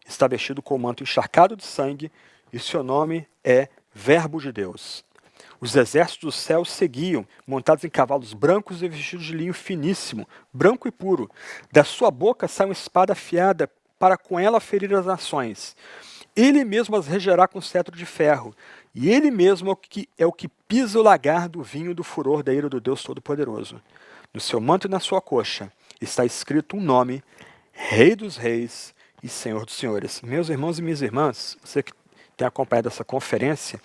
Está vestido com o manto encharcado de sangue, e seu nome é Verbo de Deus. Os exércitos do céu seguiam, montados em cavalos brancos e vestidos de linho finíssimo, branco e puro. Da sua boca sai uma espada afiada, para com ela ferir as nações. Ele mesmo as regerá com cetro de ferro, e ele mesmo é o que pisa o lagar do vinho do furor da ira do Deus Todo-Poderoso. No seu manto e na sua coxa está escrito um nome: Rei dos Reis e Senhor dos Senhores. Meus irmãos e minhas irmãs, você que tem acompanhado essa conferência,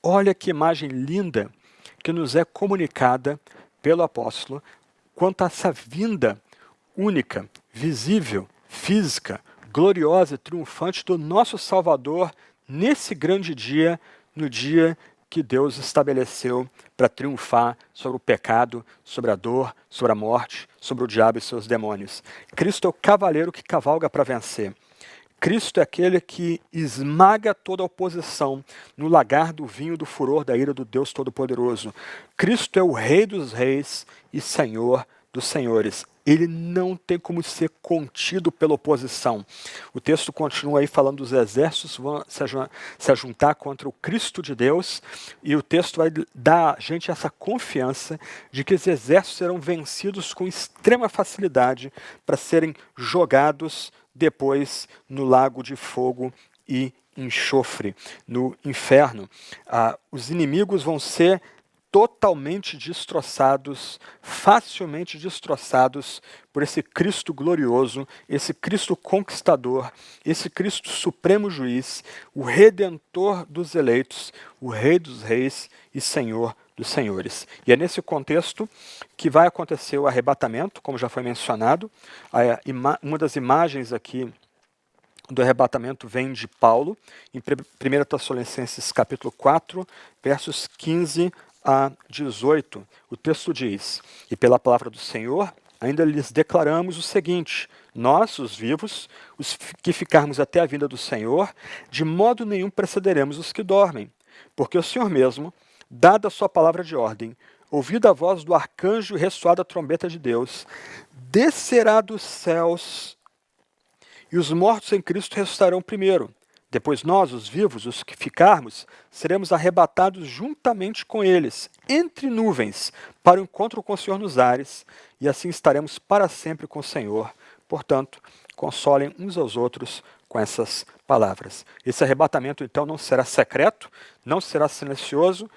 olha que imagem linda que nos é comunicada pelo apóstolo quanto a essa vinda única, visível, física, gloriosa e triunfante do nosso Salvador nesse grande dia, no dia que Deus estabeleceu para triunfar sobre o pecado, sobre a dor, sobre a morte, sobre o diabo e seus demônios. Cristo é o cavaleiro que cavalga para vencer. Cristo é aquele que esmaga toda a oposição no lagar do vinho do furor da ira do Deus Todo-Poderoso. Cristo é o Rei dos Reis e Senhor dos Senhores. Ele não tem como ser contido pela oposição. O texto continua aí falando dos exércitos vão se ajuntar contra o Cristo de Deus, e o texto vai dar a gente essa confiança de que os exércitos serão vencidos com extrema facilidade para serem jogados depois no lago de fogo e enxofre, no inferno. Os inimigos vão ser totalmente destroçados, facilmente destroçados por esse Cristo glorioso, esse Cristo conquistador, esse Cristo supremo juiz, o Redentor dos eleitos, o Rei dos reis e Senhor dos senhores. E é nesse contexto que vai acontecer o arrebatamento, como já foi mencionado. Uma das imagens aqui do arrebatamento vem de Paulo, em 1 Tessalonicenses capítulo 4, versos 15 a 18, o texto diz: E pela palavra do Senhor, ainda lhes declaramos o seguinte: nós, os vivos, os que ficarmos até a vinda do Senhor, de modo nenhum precederemos os que dormem. Porque o Senhor mesmo, dada a sua palavra de ordem, ouvida a voz do arcanjo e ressoada a trombeta de Deus, descerá dos céus, e os mortos em Cristo ressuscitarão primeiro. Depois nós, os vivos, os que ficarmos, seremos arrebatados juntamente com eles, entre nuvens, para o encontro com o Senhor nos ares, e assim estaremos para sempre com o Senhor. Portanto, consolem uns aos outros com essas palavras. Esse arrebatamento, então, não será secreto, não será silencioso,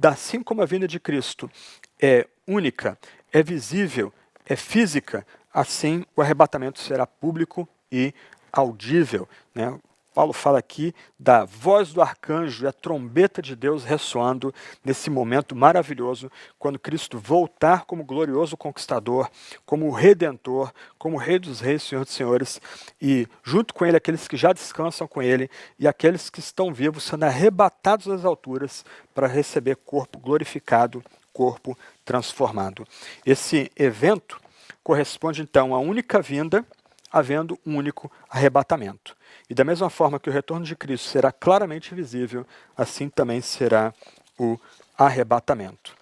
assim como a vinda de Cristo é única, é visível, é física, assim o arrebatamento será público e audível, né? Paulo fala aqui da voz do arcanjo e a trombeta de Deus ressoando nesse momento maravilhoso, quando Cristo voltar como glorioso conquistador, como redentor, como Rei dos reis, Senhor dos senhores, e junto com ele aqueles que já descansam com ele e aqueles que estão vivos sendo arrebatados às alturas para receber corpo glorificado, corpo transformado. Esse evento corresponde então à única vinda, havendo um único arrebatamento. E da mesma forma que o retorno de Cristo será claramente visível, assim também será o arrebatamento.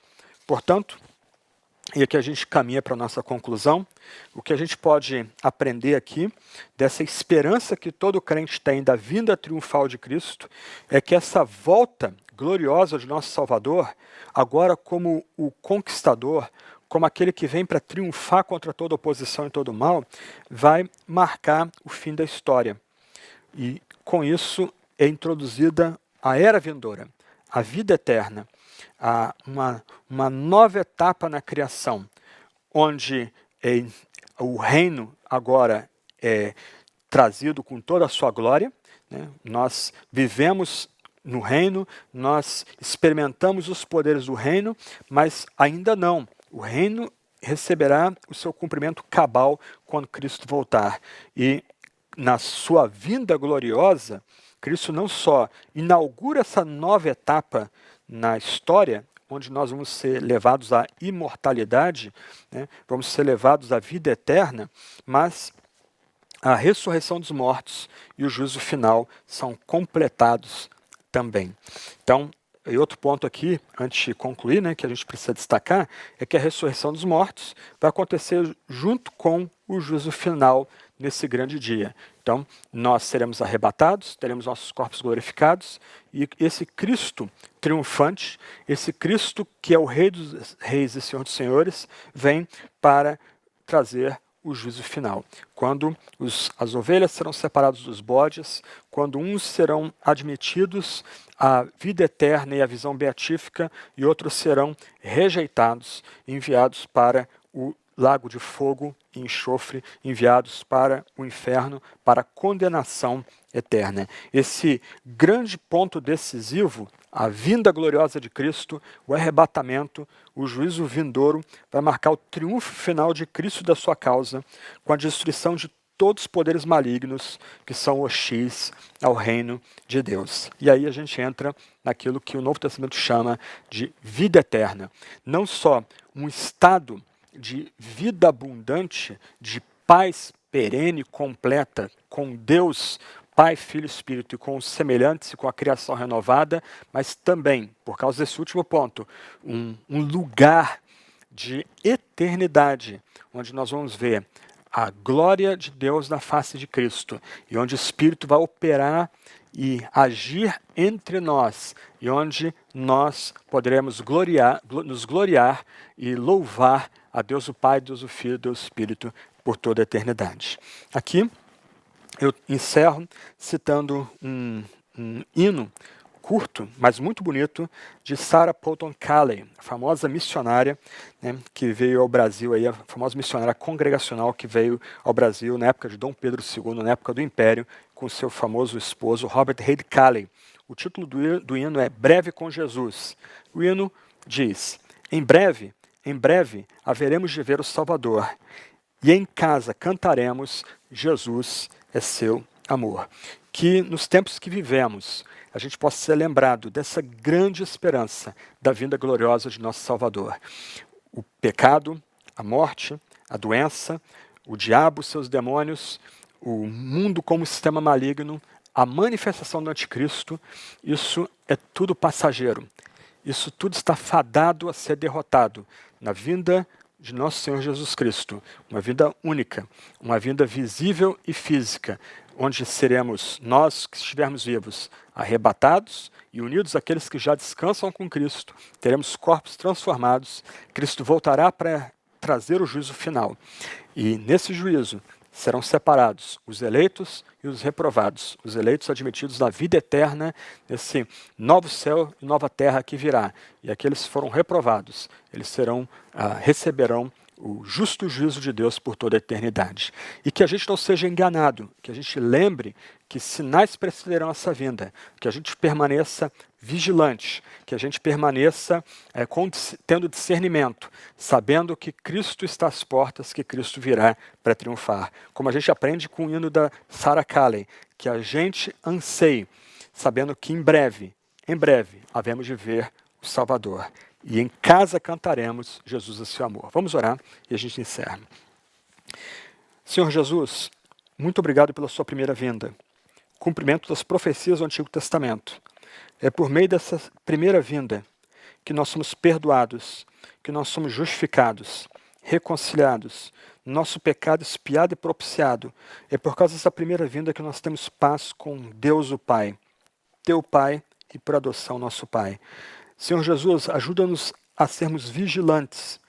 Portanto, e aqui a gente caminha para a nossa conclusão, o que a gente pode aprender aqui dessa esperança que todo crente tem da vinda triunfal de Cristo, é que essa volta gloriosa de nosso Salvador, agora como o conquistador, como aquele que vem para triunfar contra toda oposição e todo mal, vai marcar o fim da história. E com isso é introduzida a era vindoura, a vida eterna, uma nova etapa na criação, onde o reino agora é trazido com toda a sua glória, né? Nós vivemos no reino, nós experimentamos os poderes do reino, mas ainda não. O reino receberá o seu cumprimento cabal quando Cristo voltar. E na sua vinda gloriosa, Cristo não só inaugura essa nova etapa na história, onde nós vamos ser levados à imortalidade, né? Vamos ser levados à vida eterna, mas a ressurreição dos mortos e o juízo final são completados também. Então, e outro ponto aqui, antes de concluir, né, que a gente precisa destacar, é que a ressurreição dos mortos vai acontecer junto com o juízo final nesse grande dia. Então, nós seremos arrebatados, teremos nossos corpos glorificados, e esse Cristo triunfante, esse Cristo que é o Rei dos Reis e Senhor dos Senhores, vem para trazer o juízo final, quando as ovelhas serão separadas dos bodes, quando uns serão admitidos à vida eterna e à visão beatífica, e outros serão rejeitados, enviados para o lago de fogo e enxofre, enviados para o inferno, para a condenação eterna. Esse grande ponto decisivo, a vinda gloriosa de Cristo, o arrebatamento, o juízo vindouro, vai marcar o triunfo final de Cristo e da sua causa, com a destruição de todos os poderes malignos que são hostis ao reino de Deus. E aí a gente entra naquilo que o Novo Testamento chama de vida eterna. Não só um estado de vida abundante, de paz perene, completa, com Deus, Pai, Filho e Espírito, e com os semelhantes e com a criação renovada, mas também, por causa desse último ponto, um lugar de eternidade, onde nós vamos ver a glória de Deus na face de Cristo, e onde o Espírito vai operar e agir entre nós, e onde nós poderemos nos gloriar e louvar a Deus o Pai, Deus o Filho, Deus o Espírito por toda a eternidade. Aqui eu encerro citando um hino curto, mas muito bonito, de Sarah Polton Calley, a famosa missionária, né, que veio ao Brasil, aí, a famosa missionária congregacional que veio ao Brasil na época de Dom Pedro II, na época do Império, com seu famoso esposo Robert Reid Calley. O título do hino é Breve com Jesus. O hino diz: em breve haveremos de ver o Salvador, e em casa cantaremos Jesus é seu amor. Que nos tempos que vivemos, a gente possa ser lembrado dessa grande esperança da vinda gloriosa de nosso Salvador. O pecado, a morte, a doença, o diabo, seus demônios, o mundo como sistema maligno, a manifestação do anticristo, isso é tudo passageiro. Isso tudo está fadado a ser derrotado na vinda de nosso Senhor Jesus Cristo, uma vida única, uma vida visível e física, onde seremos nós que estivermos vivos, arrebatados e unidos àqueles que já descansam com Cristo, teremos corpos transformados, Cristo voltará para trazer o juízo final. E nesse juízo serão separados os eleitos e os reprovados, os eleitos admitidos na vida eterna, nesse novo céu e nova terra que virá. E aqueles que foram reprovados, eles receberão o justo juízo de Deus por toda a eternidade. E que a gente não seja enganado, que a gente lembre que sinais precederão essa vinda, que a gente permaneça vigilante, que a gente permaneça tendo discernimento, sabendo que Cristo está às portas, que Cristo virá para triunfar. Como a gente aprende com o hino da Sarah Calley, que a gente anseie, sabendo que em breve, havemos de ver o Salvador. E em casa cantaremos Jesus é seu amor. Vamos orar e a gente encerra. Senhor Jesus, muito obrigado pela sua primeira vinda. Cumprimento das profecias do Antigo Testamento. É por meio dessa primeira vinda que nós somos perdoados, que nós somos justificados, reconciliados, nosso pecado expiado e propiciado. É por causa dessa primeira vinda que nós temos paz com Deus o Pai, teu Pai e por adoção nosso Pai. Senhor Jesus, ajuda-nos a sermos vigilantes,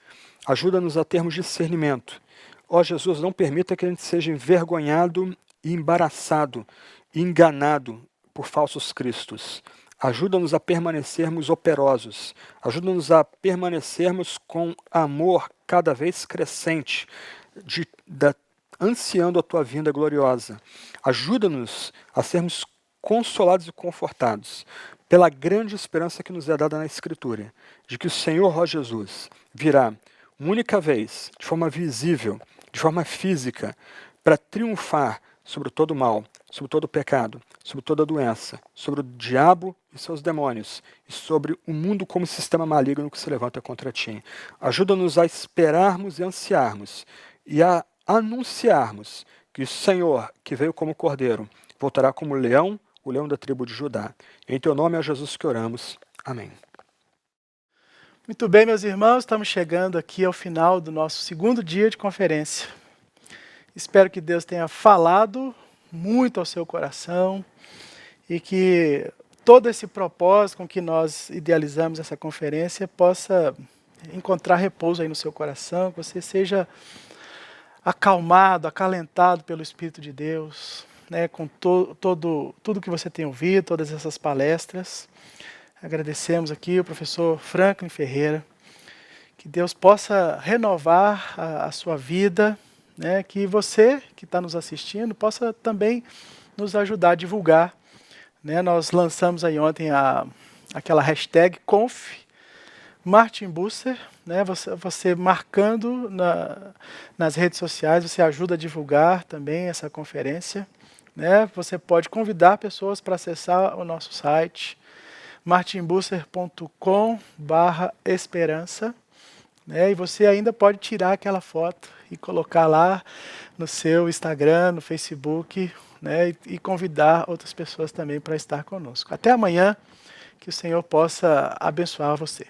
ajuda-nos a termos discernimento. Ó Jesus, não permita que a gente seja envergonhado e embaraçado e enganado por falsos cristos. Ajuda-nos a permanecermos operosos. Ajuda-nos a permanecermos com amor cada vez crescente, ansiando a tua vinda gloriosa. Ajuda-nos a sermos consolados e confortados pela grande esperança que nos é dada na Escritura, de que o Senhor, ó Jesus, virá uma única vez, de forma visível, de forma física, para triunfar sobre todo o mal, sobre todo o pecado, sobre toda a doença, sobre o diabo e seus demônios, e sobre o mundo como sistema maligno que se levanta contra ti. Ajuda-nos a esperarmos e ansiarmos, e a anunciarmos que o Senhor, que veio como cordeiro, voltará como leão, o leão da tribo de Judá. Em teu nome é Jesus que oramos. Amém. Muito bem, meus irmãos, estamos chegando aqui ao final do nosso segundo dia de conferência. Espero que Deus tenha falado muito ao seu coração e que todo esse propósito com que nós idealizamos essa conferência possa encontrar repouso aí no seu coração, que você seja acalmado, acalentado pelo Espírito de Deus, né, com tudo que você tem ouvido, todas essas palestras. Agradecemos aqui o professor Franklin Ferreira, que Deus possa renovar a sua vida, né, que você que está nos assistindo possa também nos ajudar a divulgar. Né, nós lançamos aí ontem aquela hashtag Conf Martin Busser, né, você marcando nas redes sociais, você ajuda a divulgar também essa conferência. Né, você pode convidar pessoas para acessar o nosso site, martinbusser.com/esperança, né, e você ainda pode tirar aquela foto e colocar lá no seu Instagram, no Facebook, né, e convidar outras pessoas também para estar conosco. Até amanhã, que o Senhor possa abençoar você.